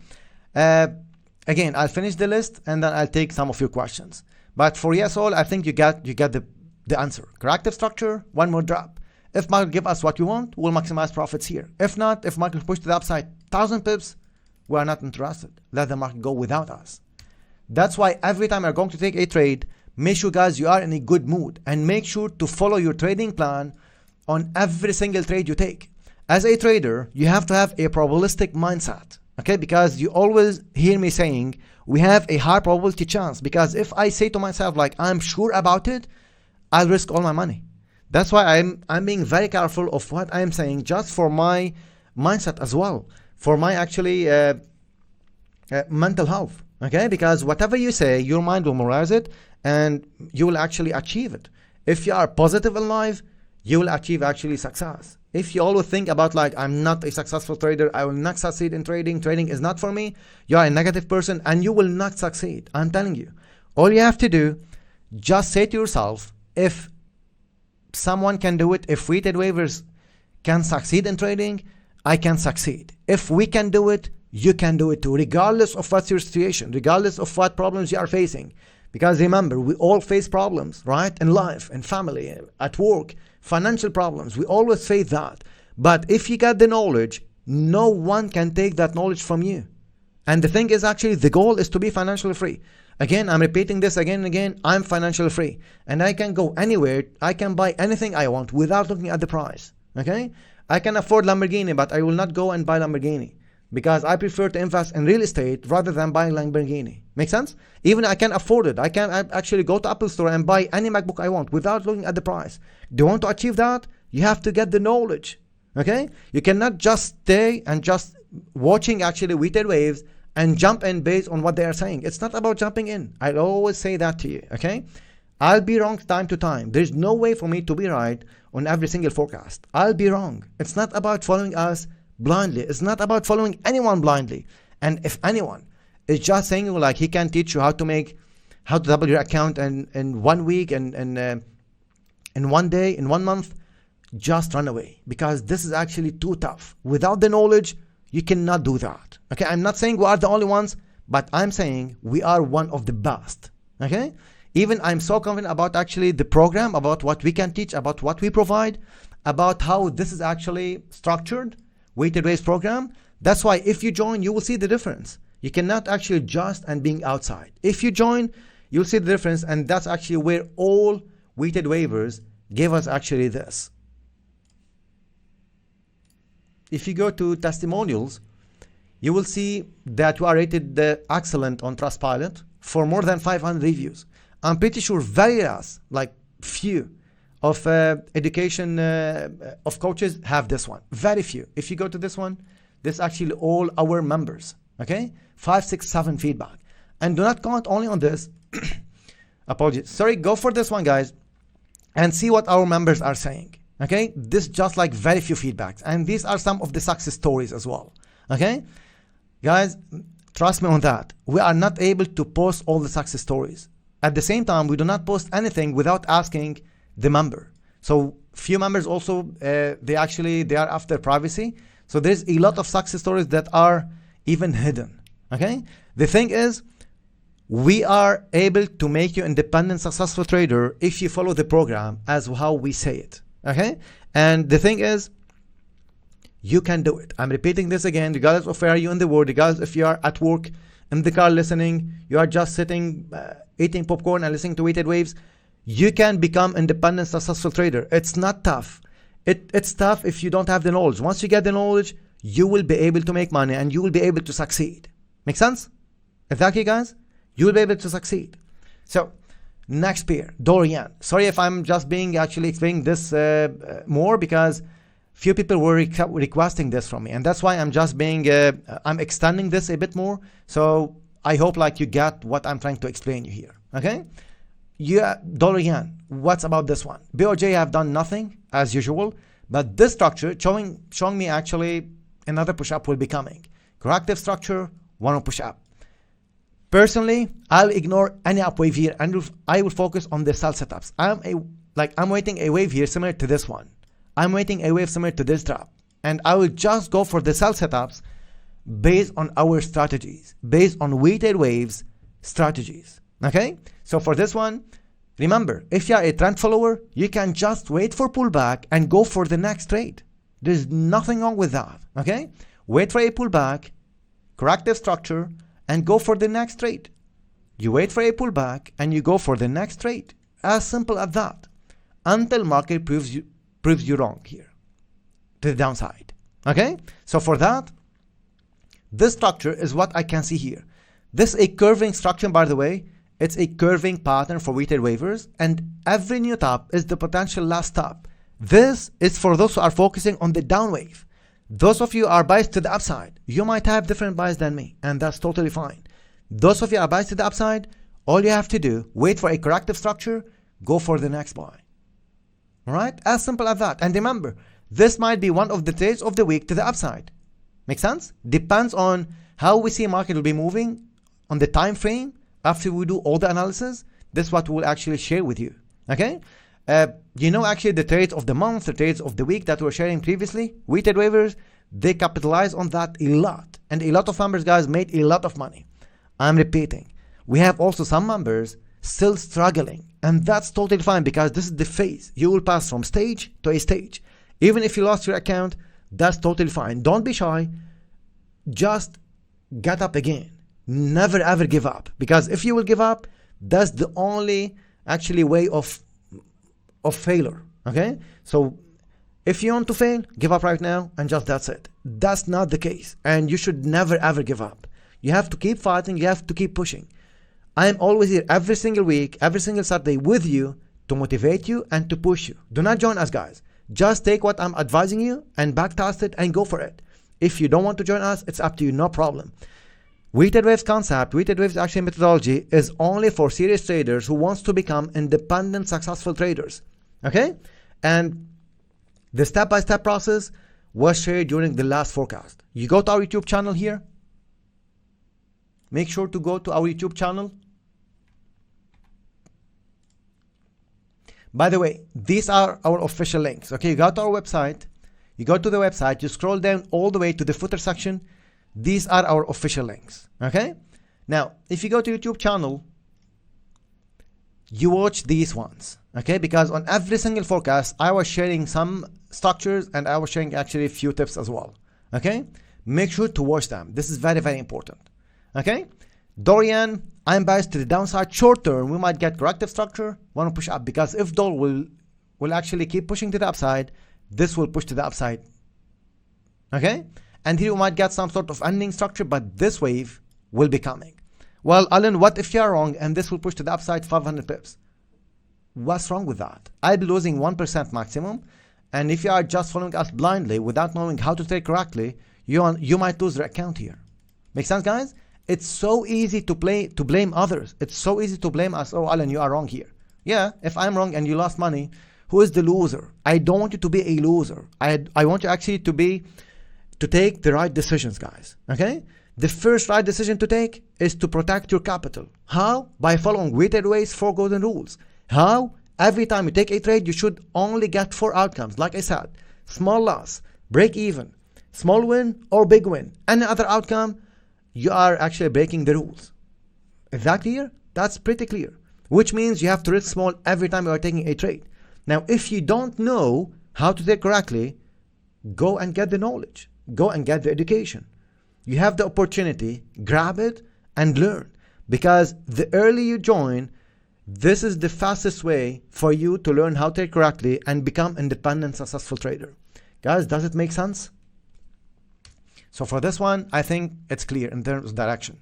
Again, I'll finish the list and then I'll take some of your questions. But for USOIL, I think you get the answer. Corrective structure, one more drop. If market give us what we want, we'll maximize profits here. If not, if market push to the upside 1,000 pips, we are not interested. Let the market go without us. That's why every time you're going to take a trade, make sure, guys, you are in a good mood and make sure to follow your trading plan on every single trade you take. As a trader, you have to have a probabilistic mindset. Okay, because you always hear me saying we have a high probability chance, because if I say to myself like I'm sure about it, I'll risk all my money. That's why I'm being very careful of what I'm saying, just for my mindset as well, for my actually mental health. Okay, because whatever you say, your mind will memorize it and you will actually achieve it. If you are positive in life, you will achieve actually success. If you always think about like, I'm not a successful trader, I will not succeed in trading, trading is not for me, you are a negative person and you will not succeed. I'm telling you, all you have to do, just say to yourself, if someone can do it, if weighted waivers can succeed in trading, I can succeed. If we can do it, you can do it too, regardless of what's your situation, regardless of what problems you are facing. Because remember, we all face problems, right? In life, in family, at work, financial problems. We always face that. But if you get the knowledge, no one can take that knowledge from you. And the thing is, actually, the goal is to be financially free. Again, I'm repeating this again and again. I'm financially free. And I can go anywhere. I can buy anything I want without looking at the price. Okay? I can afford Lamborghini, but I will not go and buy Lamborghini, because I prefer to invest in real estate rather than buying Lamborghini. Make sense? Even I can afford it. I can actually go to Apple Store and buy any MacBook I want without looking at the price. Do you want to achieve that? You have to get the knowledge. Okay? You cannot just stay and just watching actually weighted waves and jump in based on what they are saying. It's not about jumping in. I'll always say that to you. Okay? I'll be wrong time to time. There's no way for me to be right on every single forecast. I'll be wrong. It's not about following us blindly. It's not about following anyone blindly. And if anyone is just saying like he can teach you how to double your account in 1 week and in 1 day, in 1 month, just run away, because this is actually too tough. Without the knowledge, you cannot do that. Okay, I'm not saying we are the only ones, but I'm saying we are one of the best. Okay, even I'm so confident about actually the program, about what we can teach, about what we provide, about how this is actually structured, weighted waves program. That's why if you join, you will see the difference. You cannot actually just and being outside. If you join, you'll see the difference, and that's actually where all weighted waivers give us actually this. If you go to testimonials, you will see that we are rated excellent on Trustpilot for more than 500 reviews. I'm pretty sure very less, like few of education of coaches have this one. Very few. If you go to this one, this is actually all our members. Okay, 5, 6, 7 feedback. And do not count only on this. Apologies. Sorry, go for this one, guys, and see what our members are saying. Okay, this just like very few feedbacks, and these are some of the success stories as well. Okay, guys, trust me on that. We are not able to post all the success stories. At the same time, we do not post anything without asking the member. So few members also, they are after privacy. So there's a lot of success stories that are even hidden. Okay, the thing is, we are able to make you independent, successful trader if you follow the program as how we say it. Okay, and the thing is, you can do it. I'm repeating this again, regardless of where you in the world, regardless if you are at work, in the car listening, you are just sitting, eating popcorn and listening to weighted waves. You can become independent, successful trader. It's not tough. It's tough if you don't have the knowledge. Once you get the knowledge, you will be able to make money and you will be able to succeed. Make sense? Exactly, guys? You will be able to succeed. So, next pair, Dorian. Sorry if I'm just being actually explaining this more, because few people were requesting this from me, and that's why I'm just being I'm extending this a bit more. So I hope like you get what I'm trying to explain you here. Okay, yeah, Dorian, what's about this one? BOJ have done nothing as usual, but this structure showing me actually another push up will be coming. Corrective structure, one push up. Personally, I'll ignore any up wave here and I will focus on the sell setups. I'm waiting a wave here similar to this one. I'm waiting a wave similar to this drop. And I will just go for the sell setups based on our strategies, based on weighted waves strategies. Okay? So for this one, remember, if you are a trend follower, you can just wait for pullback and go for the next trade. There's nothing wrong with that. Okay? Wait for a pullback, corrective structure, and go for the next trade. You wait for a pullback and you go for the next trade. As simple as that. Until market proves you wrong here to the downside. Okay? So for that, this structure is what I can see here. This is a curving structure, by the way. It's a curving pattern for weighted waivers, and every new top is the potential last top. This is for those who are focusing on the down wave. Those of you are biased to the upside. You might have different bias than me, and that's totally fine. Those of you are biased to the upside, all you have to do, wait for a corrective structure, go for the next buy. All right? As simple as that. And remember, this might be one of the trades of the week to the upside. Make sense? Depends on how we see market will be moving on the time frame after we do all the analysis. This is what we'll actually share with you. Okay? You know, actually the trades of the month, the trades of the week that we were sharing previously, weighted waivers, they capitalize on that a lot. And a lot of members, guys, made a lot of money. I'm repeating. We have also some members still struggling. And that's totally fine, because this is the phase. You will pass from stage to a stage. Even if you lost your account, that's totally fine. Don't be shy. Just get up again. Never ever give up. Because if you will give up, that's the only actually way of failure. Okay? So if you want to fail, give up right now and just that's it. That's not the case. And you should never ever give up. You have to keep fighting. You have to keep pushing. I am always here every single week, every single Saturday with you to motivate you and to push you. Do not join us, guys. Just take what I'm advising you and backtest it and go for it. If you don't want to join us, it's up to you, no problem. Weighted waves concept, weighted waves action methodology is only for serious traders who wants to become independent, successful traders. Okay? And the step-by-step process was shared during the last forecast. You go to our YouTube channel here. Make sure to go to our YouTube channel. By the way, these are our official links. Okay, you go to our website. You go to the website. You scroll down all the way to the footer section. These are our official links. Okay? Now, if you go to YouTube channel, you watch these ones. Okay? Because on every single forecast, I was sharing some structures and I was sharing actually a few tips as well. Okay? Make sure to watch them. This is very, very important. Okay? Dorian, I'm biased to the downside. Short term, we might get corrective structure, want to push up, because if Dol will actually keep pushing to the upside, this will push to the upside. Okay? And here we might get some sort of ending structure, but this wave will be coming. Well, Alan, what if you're wrong and this will push to the upside 500 pips? What's wrong with that? I'll be losing 1% maximum. And if you are just following us blindly without knowing how to trade correctly, you might lose your account here. Make sense, guys? It's so easy to blame others. It's so easy to blame us. Oh, Alan, you are wrong here. Yeah, if I'm wrong and you lost money, who is the loser? I don't want you to be a loser. I want you actually to take the right decisions, guys. Okay? The first right decision to take is to protect your capital. How? By following weighted ways, 4 golden rules. How? Every time you take a trade, you should only get 4 outcomes. Like I said, small loss, break even, small win, or big win. Any other outcome, you are actually breaking the rules. Is that clear? That's pretty clear. Which means you have to risk small every time you are taking a trade. Now, if you don't know how to trade correctly, go and get the knowledge. Go and get the education. You have the opportunity, grab it and learn. Because the earlier you join, this is the fastest way for you to learn how to trade correctly and become independent, successful trader. Guys, does it make sense? So for this one, I think it's clear in terms of direction.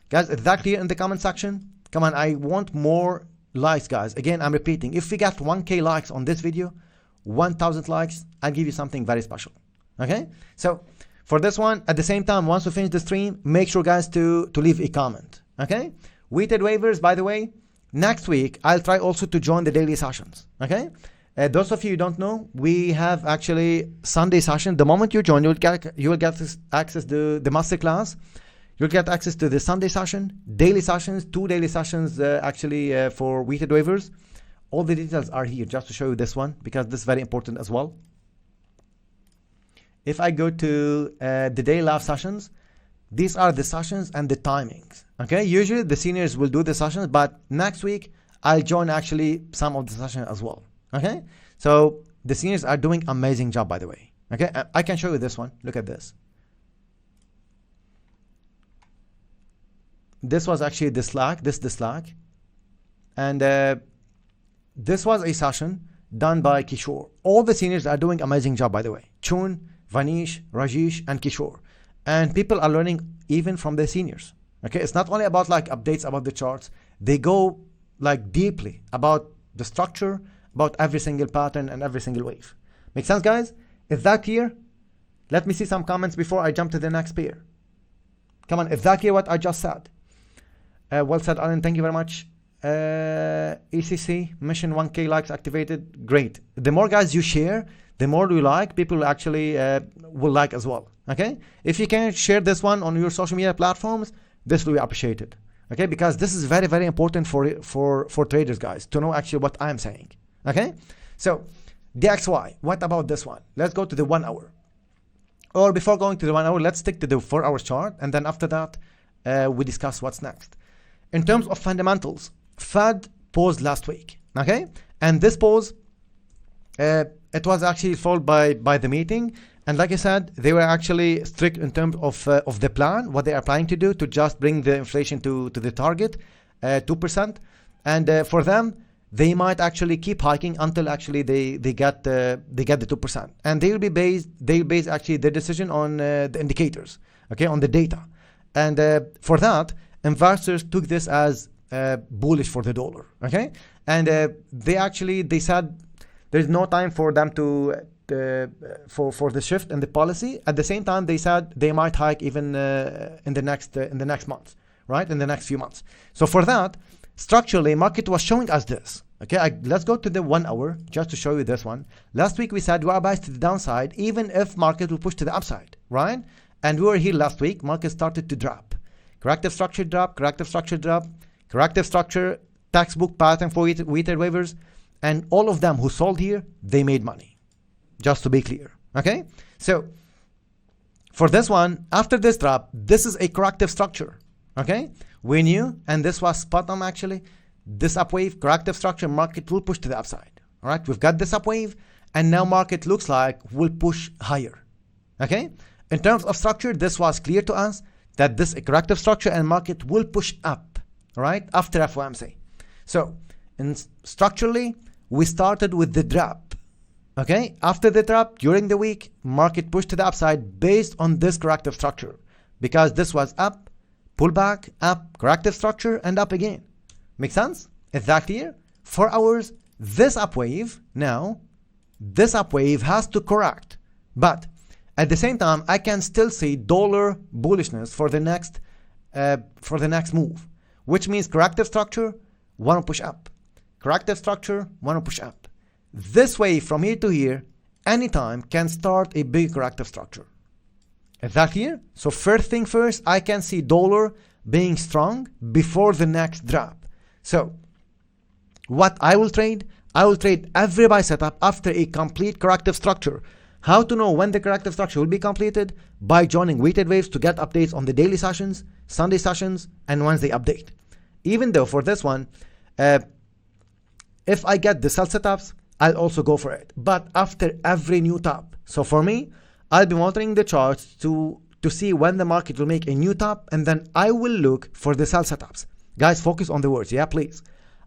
Guys, is that clear in the comment section? Come on, I want more likes, guys. Again, I'm repeating, if we get 1K likes on this video, 1,000 likes, I'll give you something very special. Okay? So for this one, at the same time, once we finish the stream, make sure, guys, to leave a comment. Okay? Weighted waivers, by the way, next week, I'll try also to join the daily sessions. Okay? Those of you who don't know, we have actually Sunday session. The moment you join, you will get access to the masterclass. You'll get access to the Sunday session, daily sessions, 2 daily sessions for weighted waivers. All the details are here just to show you this one because this is very important as well. If I go to the daily live sessions, these are the sessions and the timings. Okay, usually the seniors will do the sessions, but next week I'll join actually some of the sessions as well. Okay, so the seniors are doing amazing job, by the way. Okay, I can show you this one. Look at this. This was actually the Slack. This is the Slack, and this was a session done by Kishore. All the seniors are doing amazing job, by the way. Chun, Vanish, Rajesh, and Kishore, and people are learning even from the seniors. Okay, it's not only about like updates about the charts. They go like deeply about the structure, about every single pattern and every single wave. Make sense, guys? Is that clear? Let me see some comments before I jump to the next pair. Come on, is that clear what I just said? Well said, Alan. Thank you very much. ECC, mission 1K likes activated. Great. The more guys you share, the more you like, people actually will like as well. Okay? If you can share this one on your social media platforms, this will be appreciated. Okay? Because this is very, very important for traders, guys, to know actually what I'm saying. Okay? So, DXY, what about this one? Let's go to the 1 hour. Or before going to the 1 hour, let's stick to the 4 hour chart. And then after that, we discuss what's next. In terms of fundamentals, Fed paused last week, okay? And this pause, it was actually followed by the meeting. And like I said, they were actually strict in terms of the plan, what they are planning to do to just bring the inflation to the target, 2%. And for them, they might actually keep hiking until actually they get the 2%. And they'll base actually their decision on the indicators, okay, on the data. And for that, investors took this as bullish for the dollar, okay? And they said there's no time for them to for the shift in the policy. At the same time, they said they might hike even in the next month, right? In the next few months. So for that, structurally, market was showing us this. Okay, let's go to the 1 hour just to show you this one. Last week we said we are biased to the downside, even if market will push to the upside, right? And we were here last week. Market started to drop. Corrective structure drop, corrective structure drop, corrective structure, textbook pattern for weighted waivers, and all of them who sold here, they made money. Just to be clear, okay? So for this one, after this drop, this is a corrective structure, okay? We knew, and this was spot on actually, this up wave, corrective structure, market will push to the upside, all right? We've got this up wave, and now market looks like will push higher, okay? In terms of structure, this was clear to us that this is a corrective structure and market will push up, right, after FOMC. So structurally, we started with the drop, okay? After the drop, during the week, market pushed to the upside based on this corrective structure because this was up, pullback, up, corrective structure, and up again. Make sense? Is that clear? 4 hours, this up wave now, this up wave has to correct. But at the same time, I can still see dollar bullishness for the next move, which means corrective structure, want to push up. Corrective structure, want to push up. This wave from here to here, anytime can start a big corrective structure. Is that clear? So first thing first, I can see dollar being strong before the next drop. So what I will trade every buy setup after a complete corrective structure. How to know when the corrective structure will be completed? By joining weighted waves to get updates on the daily sessions, Sunday sessions, and Wednesday update. Even though for this one, if I get the sell setups, I'll also go for it. But after every new top. So for me, I'll be monitoring the charts to see when the market will make a new top, and then I will look for the sell setups. Guys, focus on the words, yeah, please.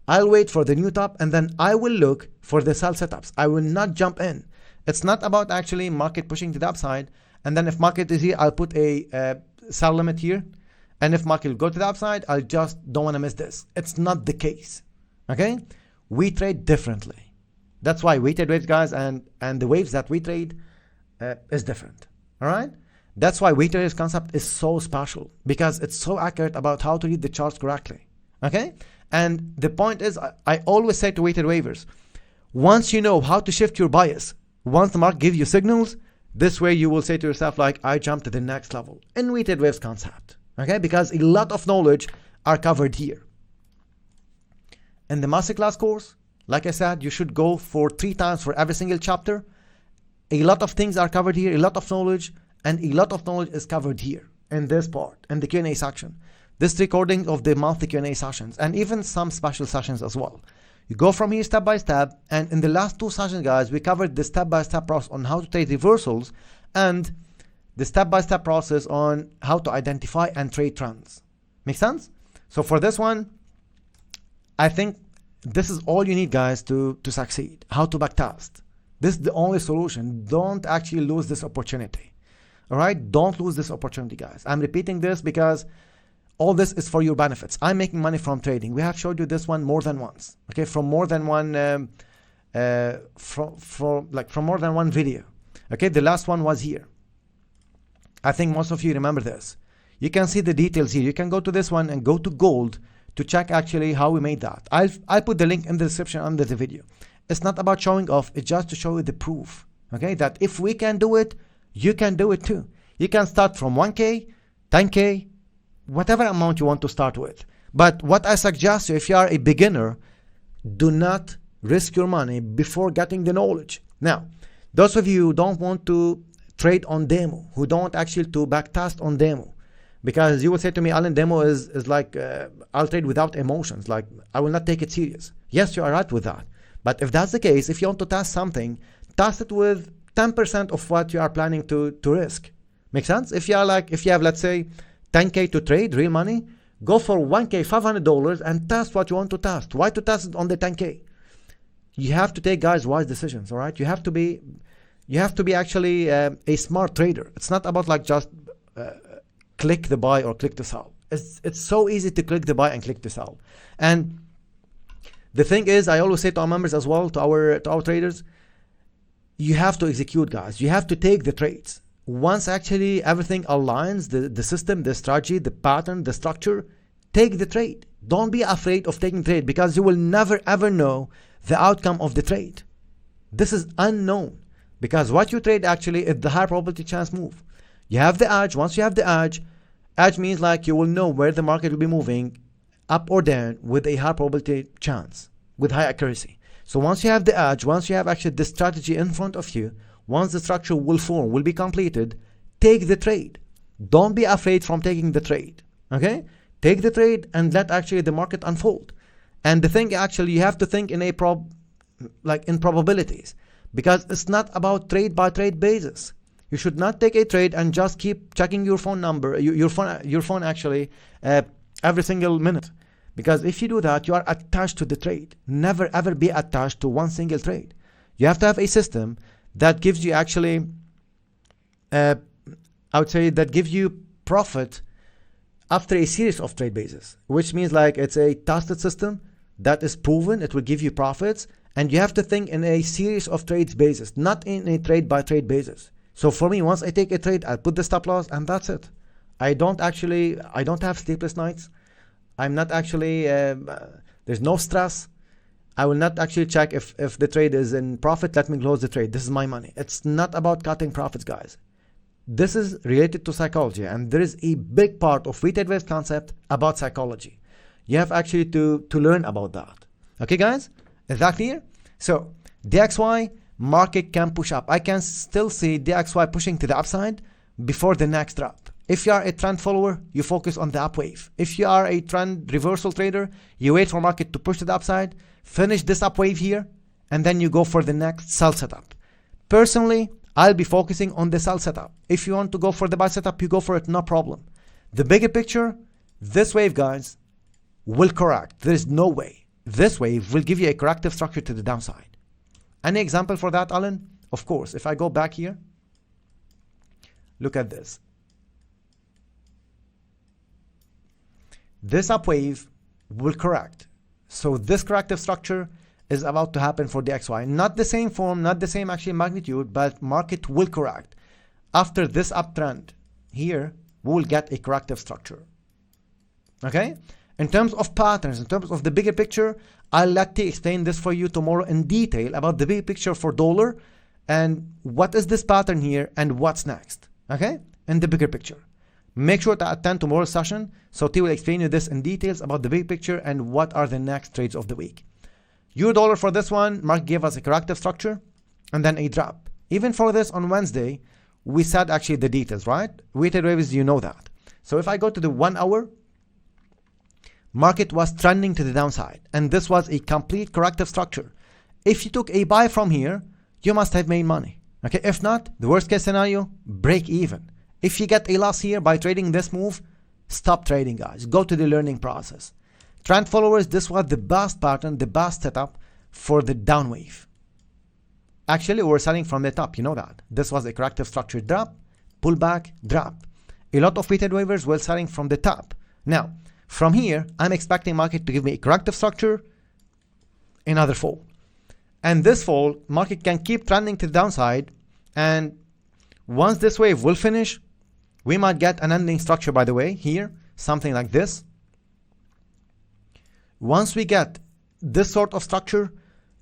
I'll wait for the new top, and then I will look for the sell setups. I will not jump in. It's not about actually market pushing to the upside, and then if market is here, I'll put a sell limit here, and if market will go to the upside, I just don't want to miss this. It's not the case, okay? We trade differently. That's why weighted waves, guys, and the waves that we trade is different, all right? That's why weighted waves concept is so special, because it's so accurate about how to read the charts correctly, okay? And the point is, I always say to weighted waivers, once you know how to shift your bias, once the market gives you signals, this way you will say to yourself, like, I jumped to the next level in weighted waves concept, okay? Because a lot of knowledge are covered here. In the Masterclass course, like I said, you should go for 3 times for every single chapter. A lot of things are covered here, a lot of knowledge, and a lot of knowledge is covered here in this part, in the Q&A section. This recording of the monthly Q&A sessions, and even some special sessions as well. You go from here step by step, and in the last 2 sessions, guys, we covered the step-by-step process on how to trade reversals and the step-by-step process on how to identify and trade trends. Make sense? So for this one, I think this is all you need, guys, to succeed. How to backtest. This is the only solution. Don't actually lose this opportunity. All right? Don't lose this opportunity, guys. I'm repeating this because all this is for your benefits. I'm making money from trading. We have showed you this one more than once. Okay, from more than one from more than one video. Okay, the last one was here. I think most of you remember this. You can see the details here. You can go to this one and go to gold to check actually how we made that. I'll put the link in the description under the video. It's not about showing off. It's just to show you the proof. Okay, that if we can do it, you can do it too. You can start from 1K, 10K, whatever amount you want to start with. But what I suggest you, if you are a beginner, do not risk your money before getting the knowledge. Now, those of you who don't want to trade on demo, who don't actually to backtest on demo, because you will say to me, Alan, demo is like, I'll trade without emotions. Like, I will not take it serious. Yes, you are right with that. But if that's the case, if you want to test something, test it with 10% of what you are planning to risk. Make sense? If you are like, if you have, let's say, 10K to trade, real money, go for 1K, $500 and test what you want to test. Why to test it on the 10K? You have to take, guys, wise decisions, all right? You have to be actually a smart trader. It's not about like just click the buy or click to sell. It's so easy to click the buy and click to sell. And the thing is, I always say to our members as well, to our traders, you have to execute, guys. You have to take the trades. Once actually everything aligns, the system, the strategy, the pattern, the structure, take the trade. Don't be afraid of taking trade, because you will never ever know the outcome of the trade. This is unknown, because what you trade actually is the high probability chance move. You have the edge. Once you have the edge means like you will know where the market will be moving up or down with a high probability chance, with high accuracy. So once you have the edge, once you have actually the strategy in front of you, once the structure will form, will be completed, take the trade. Don't be afraid from taking the trade, okay? Take the trade and let actually the market unfold. And the thing actually, you have to think in in probabilities, because it's not about trade by trade basis. You should not take a trade and just keep checking your phone number, your phone actually every single minute. Because if you do that, you are attached to the trade. Never ever be attached to one single trade. You have to have a system that gives you actually, I would say, that gives you profit after a series of trade bases, which means like it's a tested system that is proven, it will give you profits, and you have to think in a series of trades basis, not in a trade by trade basis. So for me, once I take a trade, I put the stop loss and that's it. I don't have sleepless nights. I'm not actually, there's no stress. I will not actually check if the trade is in profit, let me close the trade. This is my money. It's not about cutting profits, guys. This is related to psychology, and there is a big part of weighted waves concept about psychology. You have actually to learn about that. Okay, guys? Is that clear? So, DXY, market can push up. I can still see DXY pushing to the upside before the next drop. If you are a trend follower, you focus on the up wave. If you are a trend reversal trader, you wait for market to push to the upside, finish this up wave here, and then you go for the next sell setup. Personally, I'll be focusing on the sell setup. If you want to go for the buy setup, you go for it, no problem. The bigger picture, this wave, guys, will correct. There is no way. This wave will give you a corrective structure to the downside. Any example for that, Alan? Of course, if I go back here, look at this. This up wave will correct. So this corrective structure is about to happen for the XY. Not the same form, not the same actually magnitude, but market will correct. After this uptrend here, we will get a corrective structure. Okay? In terms of patterns, in terms of the bigger picture, I'll let T explain this for you tomorrow in detail about the big picture for dollar and what is this pattern here and what's next. Okay? In the bigger picture. Make sure to attend tomorrow's session so T will explain you this in details about the big picture and what are the next trades of the week. Euro dollar for this one, market gave us a corrective structure and then a drop. Even for this on Wednesday, we said actually the details, right? Weighted waves, you know that. So if I go to the 1 hour, market was trending to the downside and this was a complete corrective structure. If you took a buy from here, you must have made money. Okay, if not, the worst case scenario, break even. If you get a loss here by trading this move, stop trading, guys. Go to the learning process. Trend followers, this was the best pattern, the best setup for the down wave. Actually, we're selling from the top, you know that. This was a corrective structure drop, pullback, drop. A lot of weighted waivers were selling from the top. Now, from here, I'm expecting market to give me a corrective structure, another fall. And this fall, market can keep trending to the downside, and once this wave will finish, we might get an ending structure, by the way, here, something like this. Once we get this sort of structure,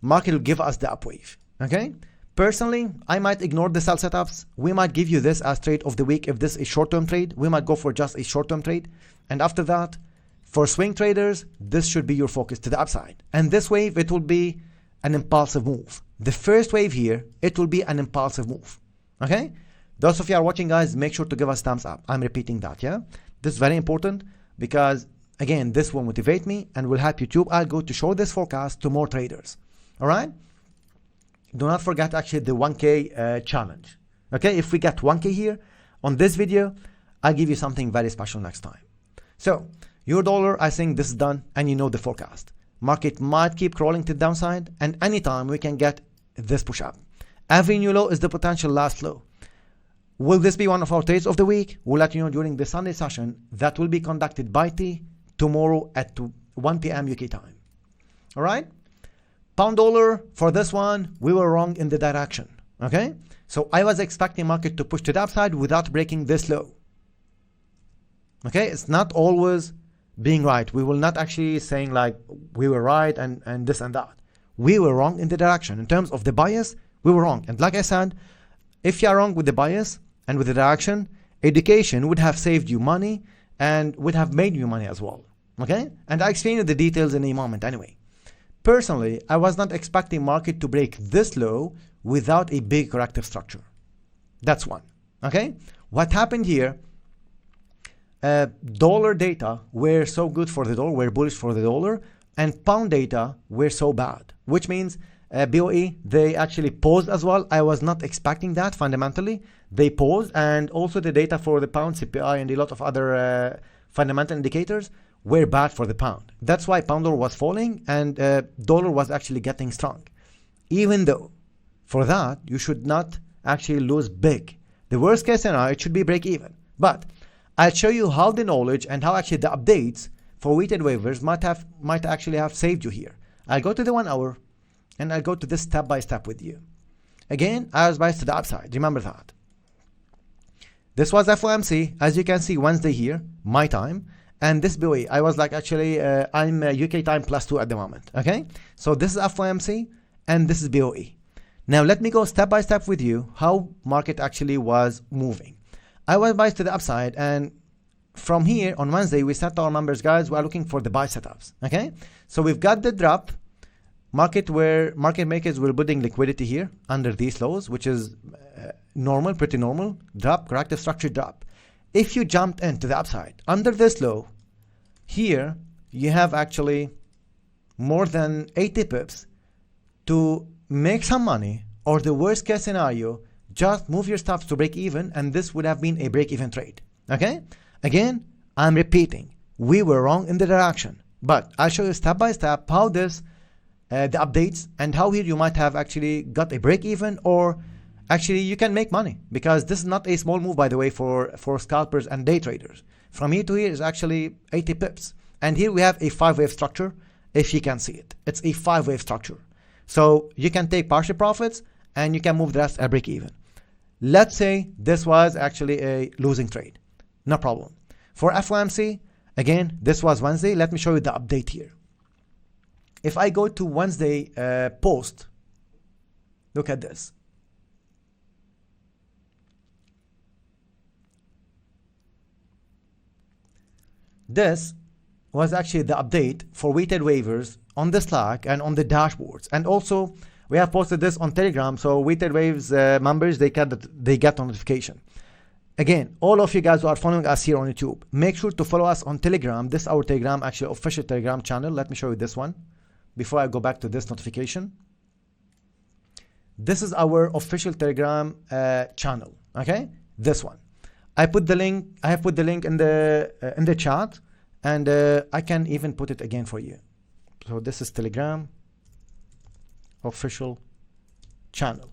market will give us the up wave. Okay? Personally, I might ignore the sell setups. We might give you this as trade of the week. If this is short-term trade, we might go for just a short-term trade. And after that, for swing traders, this should be your focus to the upside. And this wave, it will be an impulsive move. The first wave here, it will be an impulsive move. Okay? Those of you are watching, guys, make sure to give us thumbs up. I'm repeating that, yeah? This is very important because, again, this will motivate me and will help YouTube. I'll go to show this forecast to more traders. All right? Do not forget actually the 1K challenge. Okay? If we get 1K here on this video, I'll give you something very special next time. So, euro dollar, I think this is done and you know the forecast. Market might keep crawling to the downside and anytime we can get this push up. Every new low is the potential last low. Will this be one of our trades of the week? We'll let you know during the Sunday session that will be conducted by T tomorrow at 1 p.m. UK time. All right? Pound dollar, for this one, we were wrong in the direction. Okay? So I was expecting market to push to the upside without breaking this low. Okay? It's not always being right. We will not actually saying like we were right and this and that. We were wrong in the direction. In terms of the bias, we were wrong. And like I said, if you are wrong with the bias and with the direction, education would have saved you money and would have made you money as well. Okay? And I explain you the details in a moment anyway. Personally, I was not expecting market to break this low without a big corrective structure. That's one. Okay? What happened here, dollar data were so good for the dollar, were bullish for the dollar, and pound data were so bad, which means BOE, they actually paused as well. I was not expecting that fundamentally. They paused, and also the data for the pound CPI and a lot of other fundamental indicators were bad for the pound. That's why pound dollar was falling and dollar was actually getting strong. Even though for that, you should not actually lose big. The worst case scenario, it should be break even. But I'll show you how the knowledge and how actually the updates for weighted waivers might actually have saved you here. I'll go to the 1 hour and I'll go to this step by step with you. Again, I was biased to the upside. Remember that. This was FOMC, as you can see, Wednesday here, my time. And this BOE, I was like, actually, I'm UK time +2 at the moment. Okay, so this is FOMC and this is BOE. Now let me go step by step with you how market actually was moving. I was biased to the upside, and from here on Wednesday we set our numbers, guys. We are looking for the buy setups. Okay, so we've got the drop market where market makers were putting liquidity here under these lows, which is normal, pretty normal drop, corrective structure drop. If you jumped into the upside under this low here, you have actually more than 80 pips to make some money, or the worst case scenario, just move your stops to break even, and this would have been a break even trade. Okay, again, I'm repeating, we were wrong in the direction, but I'll show you step by step how this the updates, and how here you might have actually got a break even, or actually you can make money, because this is not a small move, by the way, for scalpers and day traders. From here to here is actually 80 pips, and here we have a 5-wave structure. If you can see it, it's a 5-wave structure. So you can take partial profits and you can move the rest at break even. Let's say this was actually a losing trade, no problem. For FOMC, again, this was Wednesday. Let me show you the update here. If I go to Wednesday post, look at this. This was actually the update for weighted waivers on the Slack and on the dashboards. And also, we have posted this on Telegram, so weighted waves members, they get a notification. Again, all of you guys who are following us here on YouTube, make sure to follow us on Telegram. This is our Telegram, actually official Telegram channel. Let me show you this one before I go back to this notification. This is our official Telegram channel. Okay, this one. I have put the link in the chat, and I can even put it again for you. So this is Telegram official channel.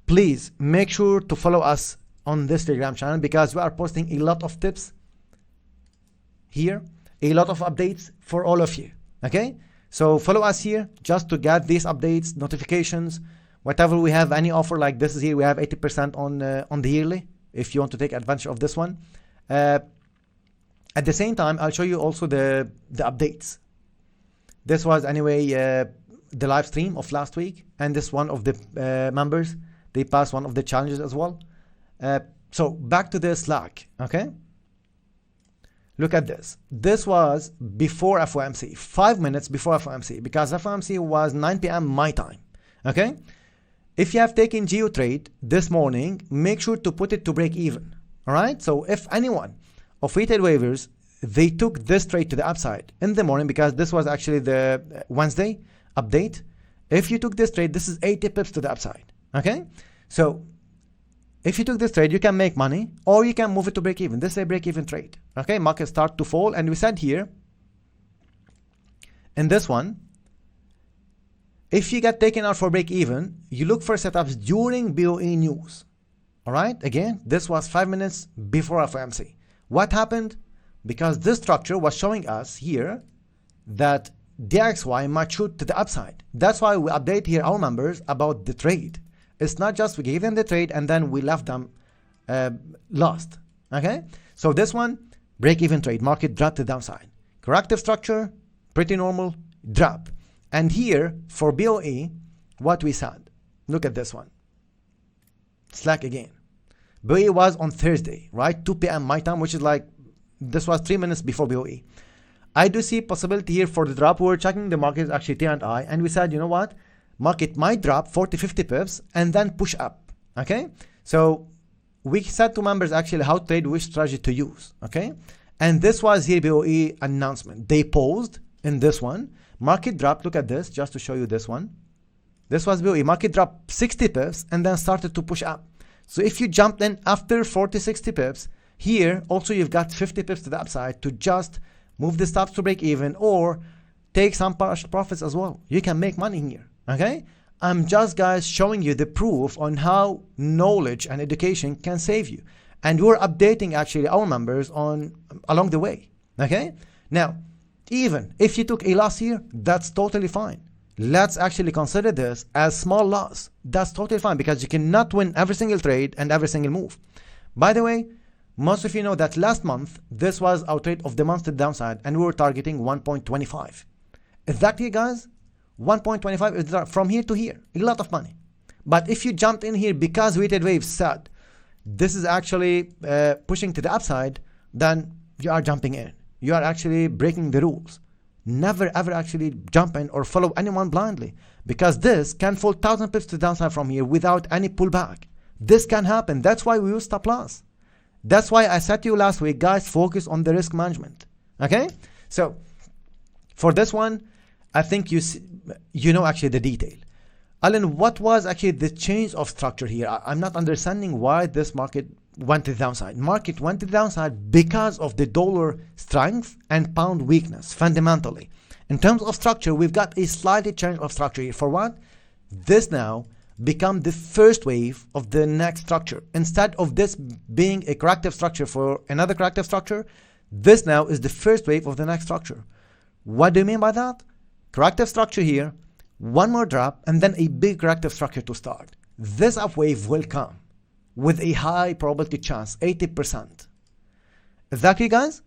Please make sure to follow us on this Telegram channel, because we are posting a lot of tips here, a lot of updates for all of you. Okay, so follow us here just to get these updates, notifications, whatever we have, any offer like this is here. We have 80% on the yearly, if you want to take advantage of this one. At the same time, I'll show you also the updates. This was anyway the live stream of last week, and this one of the members, they passed one of the challenges as well. So back to the Slack. Okay, look at this. This was before FOMC, 5 minutes before FOMC, because FOMC was 9 p.m. my time. Okay, if you have taken geo trade this morning, make sure to put it to break even. All right, so if anyone of weighted waivers, they took this trade to the upside in the morning, because this was actually the Wednesday update. If you took this trade, this is 80 pips to the upside. Okay, so if you took this trade, you can make money, or you can move it to break even. This is a break even trade. Okay, market start to fall, and we said here in this one, if you get taken out for break even, you look for setups during BOE news. All right, again, this was 5 minutes before FOMC. What happened? Because this structure was showing us here that DXY might shoot to the upside. That's why we update here our members about the trade. It's not just we gave them the trade and then we left them lost. Okay, so this one, break even trade, market dropped to the downside. Corrective structure, pretty normal, drop. And here for BOE, what we said, look at this one. Slack again. BOE was on Thursday, right? 2 p.m. my time, which is like, this was 3 minutes before BOE. I do see possibility here for the drop. We're checking the market, actually T&I, and we said, you know what? Market might drop 40-50 pips and then push up. Okay, so we said to members actually how to trade, which strategy to use. Okay, and this was here BOE announcement. They paused in this one. Market dropped. Look at this, just to show you this one. This was BOE. Market dropped 60 pips and then started to push up. So if you jumped in after 40-60 pips, here also you've got 50 pips to the upside to just move the stops to break even, or take some partial profits as well. You can make money here. Okay, I'm just, guys, showing you the proof on how knowledge and education can save you, and we're updating actually our members on along the way. Okay, now Even if you took a loss here, that's totally fine. Let's actually consider this as small loss. That's totally fine because you cannot win every single trade and every single move. By the way, most of you know that last month, this was our trade of the month to the downside, and we were targeting 1.25. Exactly, guys, 1.25 is from here to here, a lot of money. But if you jumped in here because weighted waves said this is actually pushing to the upside, then you are jumping in. You are actually breaking the rules. Never ever actually jump in or follow anyone blindly, because this can fall 1,000 pips to the downside from here without any pullback. This can happen. That's why we use stop loss. That's why I said to you last week, guys, focus on the risk management. Okay? So for this one, I think you know actually the detail. Alan, what was actually the change of structure here? I'm not understanding why this market went to the downside. Market went to the downside because of the dollar strength and pound weakness, fundamentally. In terms of structure, we've got a slightly change of structure here. For what? This now become the first wave of the next structure. Instead of this being a corrective structure for another corrective structure, this now is the first wave of the next structure. What do you mean by that? Corrective structure here, one more drop, and then a big corrective structure to start. This up wave will come with a high probability chance, 80%. Is that clear, guys?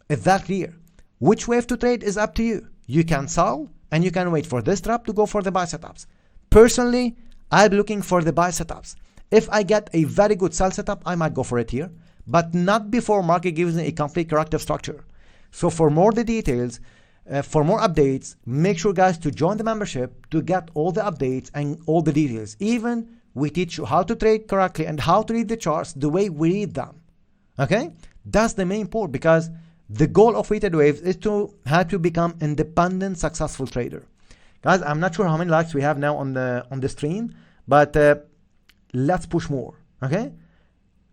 Is that clear? Which wave to trade is up to you. You can sell and you can wait for this drop to go for the buy setups. Personally, I'm looking for the buy setups. If I get a very good sell setup, I might go for it here, but not before market gives me a complete corrective structure. So for more the details, for more updates, make sure, guys, to join the membership to get all the updates and all the details. Even we teach you how to trade correctly and how to read the charts the way we read them. Okay? That's the main point, because the goal of weighted waves is to help you become independent, successful trader. Guys, I'm not sure how many likes we have now on the stream, but let's push more. Okay?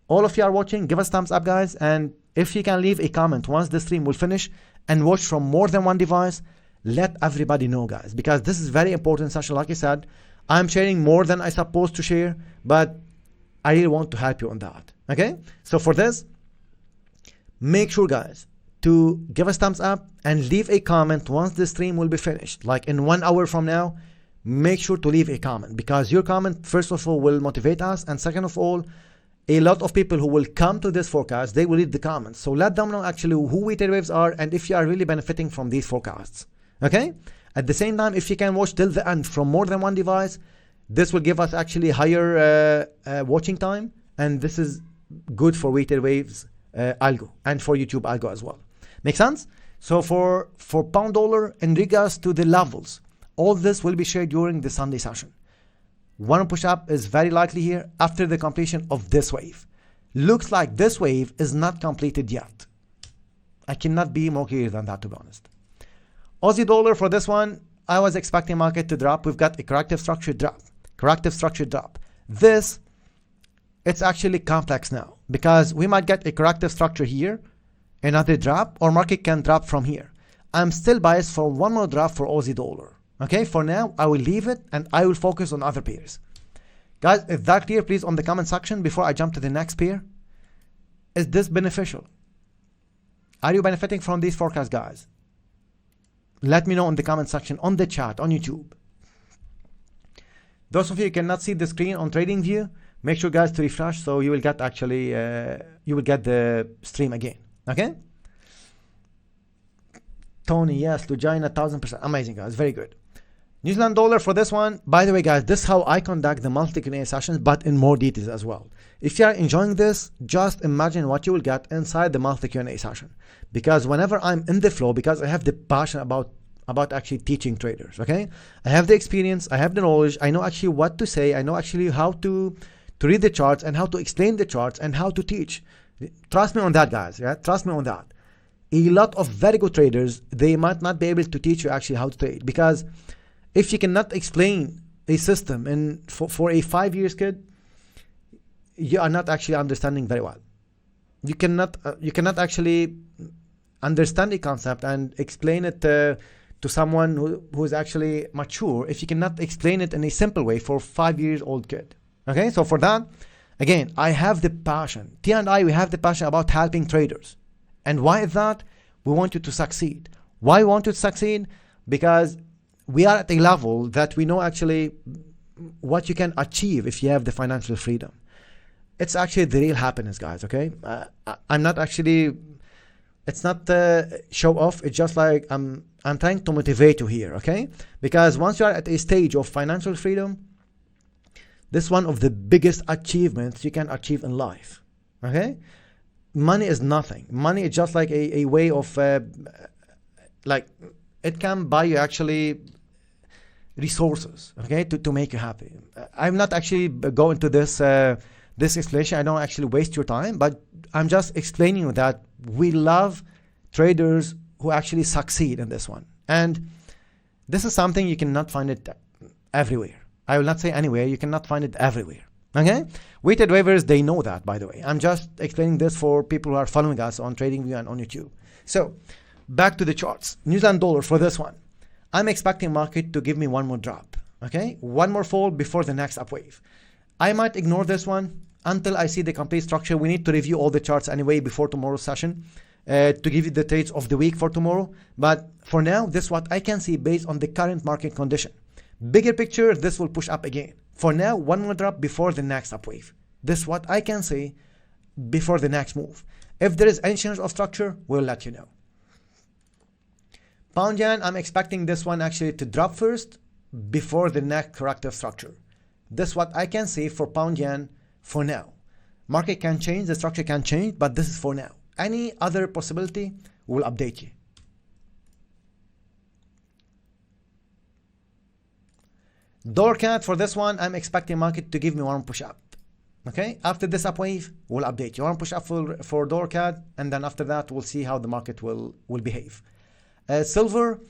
All of you are watching, give us thumbs up, guys, and if you can leave a comment once the stream will finish and watch from more than one device, let everybody know, guys, because this is very important session. Like I said, I'm sharing more than I supposed to share, but I really want to help you on that. Okay? So for this, make sure, guys, to give us thumbs up and leave a comment once the stream will be finished. Like in 1 hour from now, make sure to leave a comment, because your comment, first of all, will motivate us, and second of all, a lot of people who will come to this forecast, they will read the comments. So let them know actually who weighted waves are and if you are really benefiting from these forecasts. Okay? At the same time, if you can watch till the end from more than one device, this will give us actually higher watching time, and this is good for weighted waves algo and for YouTube algo as well. Make sense? So for pound dollar, in regards to the levels, all this will be shared during the Sunday session. One push up is very likely here after the completion of this wave. Looks like this wave is not completed yet. I cannot be more clear than that, to be honest. Aussie dollar, for this one, I was expecting market to drop. We've got a corrective structure drop. Corrective structure drop. This, it's actually complex now, because we might get a corrective structure here, another drop, or market can drop from here. I'm still biased for one more drop for Aussie dollar. Okay, for now, I will leave it and I will focus on other pairs. Guys, if that clear, please, on the comment section before I jump to the next pair. Is this beneficial? Are you benefiting from these forecasts, guys? Let me know in the comment section, on the chat, on YouTube. Those of you who cannot see the screen on TradingView, make sure, guys, to refresh so you will get actually, you will get the stream again. Okay? Tony, yes, to join 1,000%. Amazing, guys. Very good. New Zealand dollar, for this one, by the way, guys, this is how I conduct the monthly Q&A sessions, but in more details as well. If you are enjoying this, just imagine what you will get inside the monthly Q&A session. Because whenever I'm in the flow, because I have the passion about actually teaching traders, okay? I have the experience, I have the knowledge, I know actually what to say, I know actually how to read the charts and how to explain the charts and how to teach. Trust me on that, guys. Yeah, trust me on that. A lot of very good traders, they might not be able to teach you actually how to trade, because if you cannot explain a system and for a 5 years kid, you are not actually understanding very well. You cannot actually understand a concept and explain it to someone who is actually mature if you cannot explain it in a simple way for 5 years old kid. Okay, so for that, again, I have the passion. Tia and I, we have the passion about helping traders. And why is that? We want you to succeed. Why we want you to succeed? Because we are at a level that we know actually what you can achieve if you have the financial freedom. It's actually the real happiness, guys, okay? I'm not actually, it's not show off. It's just like I'm trying to motivate you here, okay? Because once you are at a stage of financial freedom, this is one of the biggest achievements you can achieve in life, okay? Money is nothing. Money is just like a way of, like, it can buy you actually resources, okay, to make you happy. I'm not actually going to this this explanation. I don't actually waste your time, but I'm just explaining you that we love traders who actually succeed in this one. And this is something you cannot find it everywhere. I will not say anywhere. You cannot find it everywhere. Okay? Weighted waivers, they know that, by the way. I'm just explaining this for people who are following us on TradingView and on YouTube. So back to the charts. New Zealand dollar for this one. I'm expecting market to give me one more drop. Okay? One more fall before the next up wave. I might ignore this one until I see the complete structure. We need to review all the charts anyway before tomorrow's session to give you the trades of the week for tomorrow. But for now, this is what I can see based on the current market condition. Bigger picture, this will push up again. For now, one more drop before the next up wave. This is what I can see before the next move. If there is any change of structure, we'll let you know. Pound yen, I'm expecting this one actually to drop first before the next corrective structure. This is what I can see for pound yen for now. Market can change, the structure can change, but this is for now. Any other possibility, we'll update you. Dollar CAD for this one, I'm expecting market to give me one push up. Okay, after this up wave, we'll update you. One push up for dollar CAD, and then after that, we'll see how the market will behave. Silver,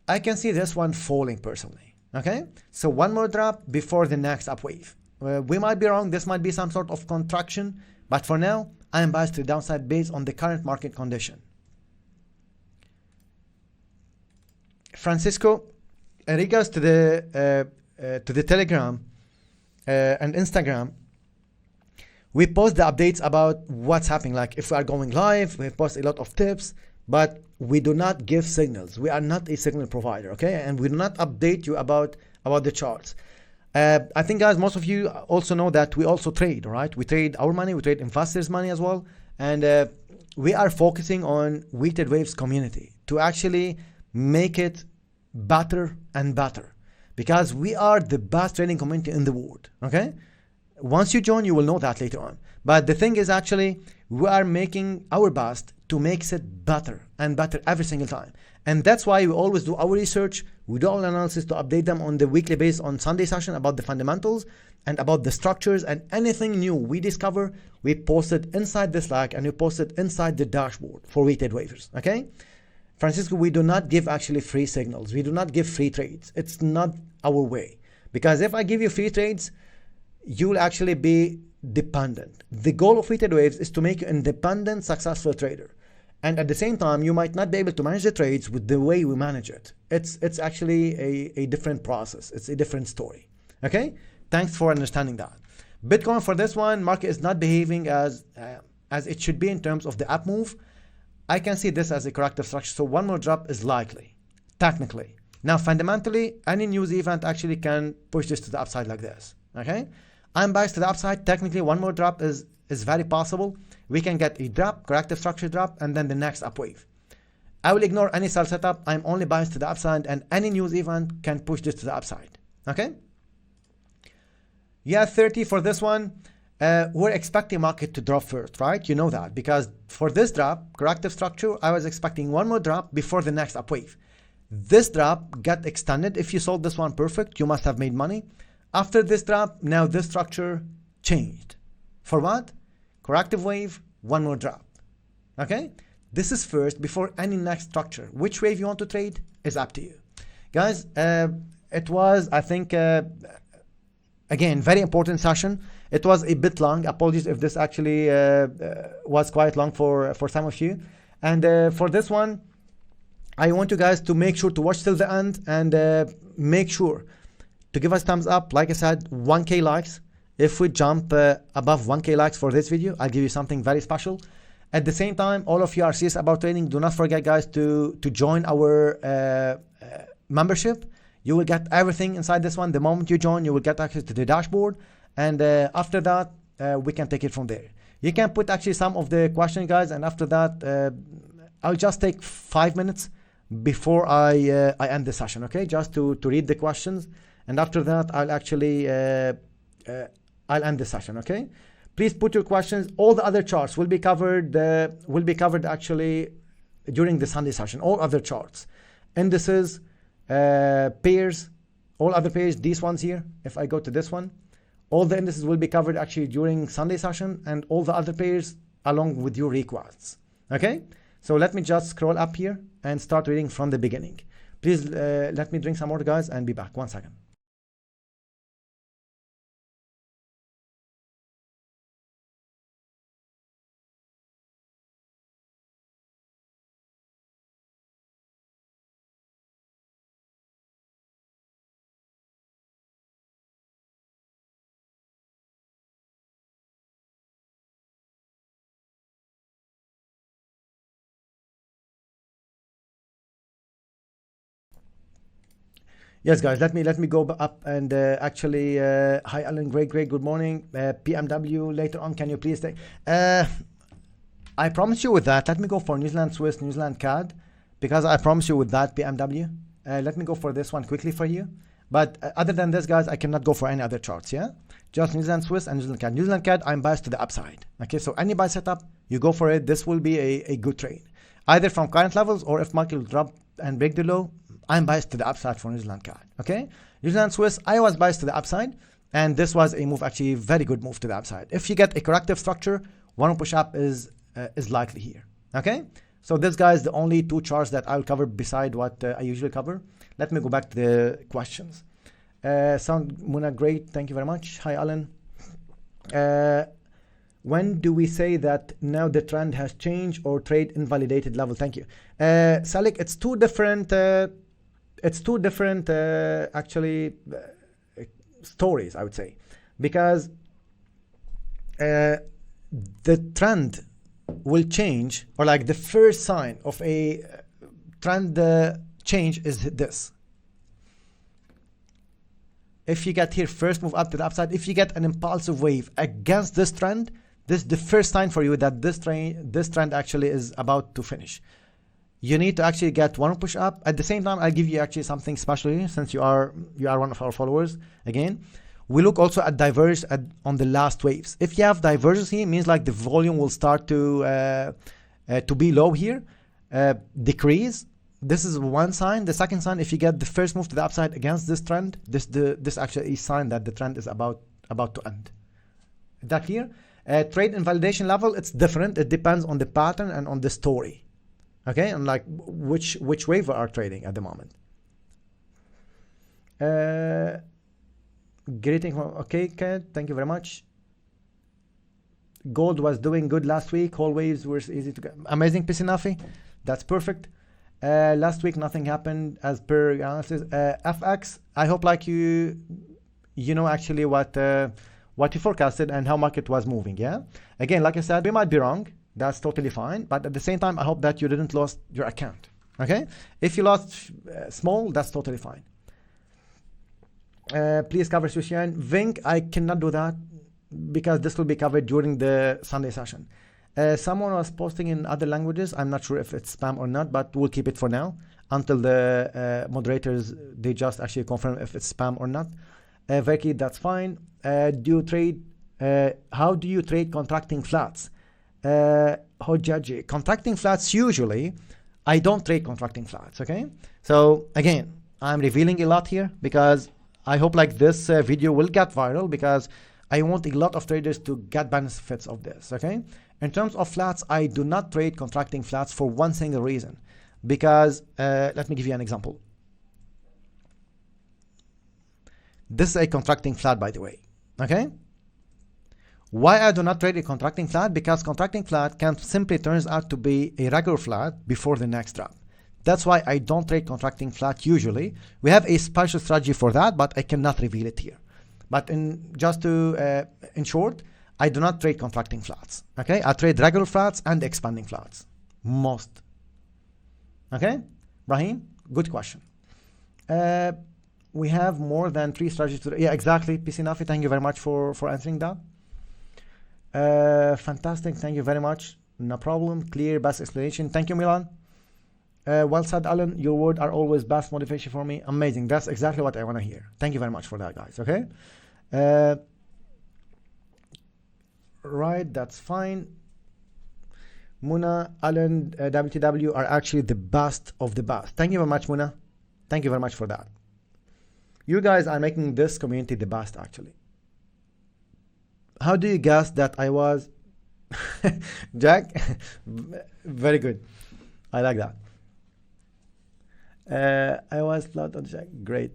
I can see this one falling personally. Okay, so one more drop before the next up wave. We might be wrong. This might be some sort of contraction, but for now, I am biased to the downside based on the current market condition. Francisco, in regards to the Telegram and Instagram, we post the updates about what's happening. Like if we are going live, we post a lot of tips, but we do not give signals. We are not a signal provider, okay? And we do not update you about the charts. I think, guys, most of you also know that we also trade, right? We trade our money, we trade investors' money as well. And we are focusing on weighted waves community to actually make it better and better, because we are the best trading community in the world, okay? Once you join, you will know that later on. But the thing is actually, we are making our best to make it better and better every single time. And that's why we always do our research. We do our analysis to update them on the weekly basis on Sunday session about the fundamentals and about the structures, and anything new we discover, we post it inside the Slack and we post it inside the dashboard for weighted waivers, okay? Francisco, we do not give actually free signals. We do not give free trades. It's not our way. Because if I give you free trades, you will actually be dependent. The goal of weighted waves is to make you an independent, successful trader. And at the same time, you might not be able to manage the trades with the way we manage it. It's actually a different process. It's a different story. Okay? Thanks for understanding that. Bitcoin for this one, market is not behaving as it should be in terms of the up move. I can see this as a corrective structure. So one more drop is likely, technically. Now, fundamentally, any news event actually can push this to the upside like this. Okay? I'm biased to the upside. Technically, one more drop is very possible. We can get a drop, corrective structure drop, and then the next up wave. I will ignore any sell setup. I'm only biased to the upside, and any news event can push this to the upside. Okay? Yeah, 30 for this one. We're expecting market to drop first, right? You know that, because for this drop, corrective structure, I was expecting one more drop before the next up wave. This drop got extended. If you sold this one perfect, you must have made money. After this drop, now this structure changed. For what? Corrective wave, one more drop. Okay? This is first before any next structure. Which wave you want to trade is up to you. Guys, it was, I think, again, very important session. It was a bit long. Apologies if this actually was quite long for some of you. And for this one, I want you guys to make sure to watch till the end and make sure to give us thumbs up. Like I said, 1K likes. If we jump above 1K likes for this video, I'll give you something very special. At the same time, all of you are serious about trading. Do not forget, guys, to join our membership. You will get everything inside this one. The moment you join, you will get access to the dashboard. And after that, we can take it from there. You can put actually some of the questions, guys. And after that, I'll just take 5 minutes before I end the session, okay? Just to read the questions. And after that, I'll actually, I'll end the session, okay? Please put your questions. All the other charts will be covered actually during the Sunday session. All other charts, indices, pairs, all other pairs, these ones here. If I go to this one, all the indices will be covered actually during Sunday session, and all the other pairs along with your requests. Okay, so let me just scroll up here and start reading from the beginning. Please let me drink some water, guys, and be back. 1 second. Yes, guys, let me go up and actually, hi, Alan, great, good morning. PMW, later on, can you please take, I promise you with that, let me go for New Zealand Swiss, New Zealand CAD, because I promise you with that, PMW. Let me go for this one quickly for you. But other than this, guys, I cannot go for any other charts, yeah? Just New Zealand Swiss and New Zealand CAD. New Zealand CAD, I'm biased to the upside. Okay, so any buy setup, you go for it. This will be a good trade. Either from current levels or if market will drop and break the low, I'm biased to the upside for New Zealand CAD, okay? New Zealand Swiss, I was biased to the upside, and this was a move, actually very good move to the upside. If you get a corrective structure, one push up is likely here, okay? So this, guys, the only 2 charts that I'll cover beside what I usually cover. Let me go back to the questions. Sound Muna, great, thank you very much. Hi, Alan. When do we say that now the trend has changed or trade invalidated level? Thank you. Salik, it's two different actually stories, I would say, because the trend will change, or like the first sign of a trend change is this. If you get here first move up to the upside, if you get an impulsive wave against this trend, this is the first sign for you that this trend actually is about to finish. You need to actually get one push up. At the same time, I'll give you actually something special here, since you are one of our followers. Again, we look also at divergence on the last waves. If you have divergence here, it means like the volume will start to be low here, decrease. This is one sign. The second sign, if you get the first move to the upside against this trend, this actually is a sign that the trend is about to end. Is that clear? Trade invalidation level, it's different. It depends on the pattern and on the story. Okay, and like which wave we are trading at the moment. Greeting from, okay, Ken, thank you very much. Gold was doing good last week. Whole waves were easy to get. Amazing, Pisinafi. That's perfect. Last week nothing happened as per analysis. FX, I hope like you know actually what you forecasted and how market was moving. Yeah. Again, like I said, we might be wrong. That's totally fine. But at the same time, I hope that you didn't lose your account. Okay. If you lost small, that's totally fine. Please cover Sushian. Vink, I cannot do that because this will be covered during the Sunday session. Someone was posting in other languages. I'm not sure if it's spam or not, but we'll keep it for now until the moderators, they just actually confirm if it's spam or not. Vicky, that's fine. Do you trade? How do you trade contracting flats? Hojaji, contracting flats, usually I don't trade contracting flats. Okay. So again, I'm revealing a lot here because I hope like this video will get viral because I want a lot of traders to get benefits of this. Okay. In terms of flats, I do not trade contracting flats for one single reason, because let me give you an example. This is a contracting flat, by the way. Okay. Why I do not trade a contracting flat? Because contracting flat can simply turns out to be a regular flat before the next drop. That's why I don't trade contracting flat usually. We have a special strategy for that, but I cannot reveal it here. But in short, I do not trade contracting flats. Okay, I trade regular flats and expanding flats most. Okay, Brahim, good question. We have more than 3 strategies today. Yeah, exactly. PC Nafi, thank you very much for answering that. Fantastic, thank you very much. No problem. Clear, best explanation. Thank you, Milan. Well said, Alan. Your words are always best motivation for me. Amazing. That's exactly what I want to hear. Thank you very much for that, guys. Okay. Right, that's fine. Muna, Alan, WTW are actually the best of the best. Thank you very much, Muna. Thank you very much for that. You guys are making this community the best, actually. How do you guess that I was? Jack? Very good. I like that. I was flat on Jack. Great.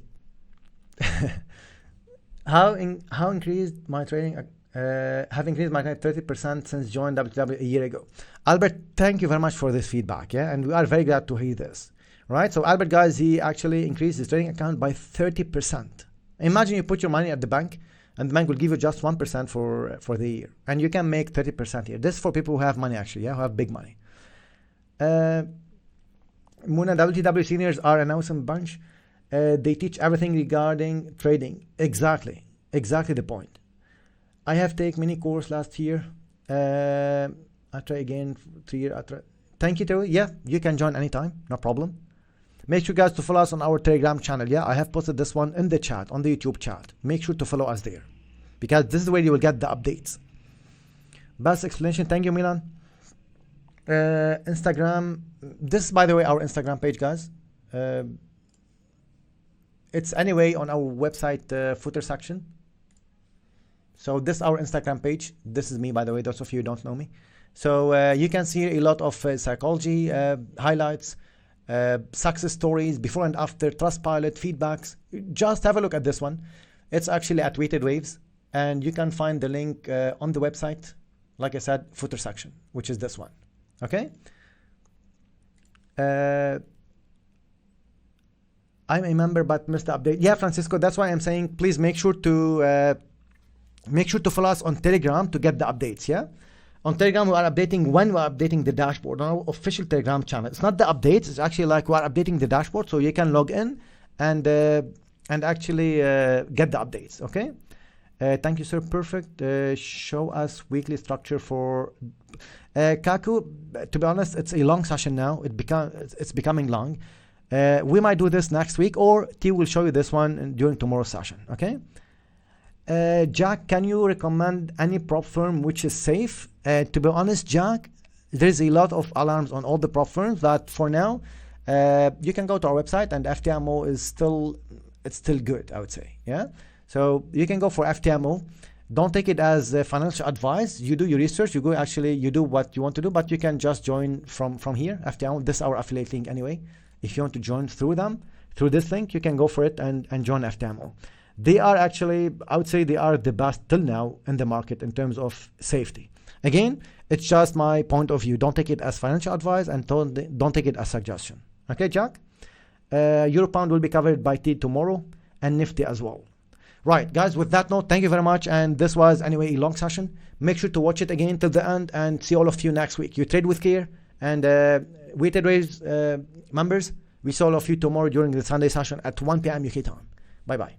How increased my trading? Have increased my trade 30% since joined WTW a year ago. Albert, thank you very much for this feedback. Yeah, and we are very glad to hear this. Right. So Albert, guys, he actually increased his trading account by 30%. Imagine you put your money at the bank, and the bank will give you just 1% for the year, and you can make 30% here. This is for people who have money, actually, yeah, who have big money. Muna, WTW seniors are an awesome bunch. They teach everything regarding trading. Exactly the point. I have taken mini course last year. I try again 3 years. Thank you, Terry. Yeah, you can join anytime, no problem. Make sure, guys, to follow us on our Telegram channel. Yeah, I have posted this one in the chat, on the YouTube chat. Make sure to follow us there, because this is where you will get the updates. Best explanation. Thank you, Milan. Instagram. This is, by the way, our Instagram page, guys. It's anyway on our website footer section. So this is our Instagram page. This is me, by the way, those of you who don't know me. So you can see a lot of psychology highlights, success stories, before and after, Trustpilot, feedbacks. Just have a look at this one. It's actually at Weighted Waves, and you can find the link on the website, like I said, footer section, which is this one. Okay? I'm a member but missed the update. Yeah, Francisco, that's why I'm saying please make sure to follow us on Telegram to get the updates. Yeah, on Telegram we are updating when we are updating the dashboard on our official Telegram channel. It's not the updates; it's actually like we are updating the dashboard, so you can log in and actually get the updates. Okay. Thank you, sir. Perfect. Show us weekly structure for Kaku. To be honest, it's a long session now. It's becoming long. We might do this next week, or T will show you this one during tomorrow's session. Okay. Jack, can you recommend any prop firm which is safe? To be honest, Jack, there's a lot of alarms on all the prop firms that for now, you can go to our website, and FTMO is still good, I would say. Yeah. So you can go for FTMO. Don't take it as financial advice. You do your research. You do what you want to do, but you can just join from here. FTMO, this is our affiliate link anyway. If you want to join through this link, you can go for it and join FTMO. They are actually, I would say they are the best till now in the market in terms of safety. Again, it's just my point of view. Don't take it as financial advice, and don't take it as suggestion. Okay, Jack? Euro pound will be covered by T tomorrow, and Nifty as well. Right, guys, with that note, thank you very much. And this was, anyway, a long session. Make sure to watch it again till the end, and see all of you next week. You trade with care, and Weighted Waves members, we see all of you tomorrow during the Sunday session at 1 p.m. UK time. Bye-bye.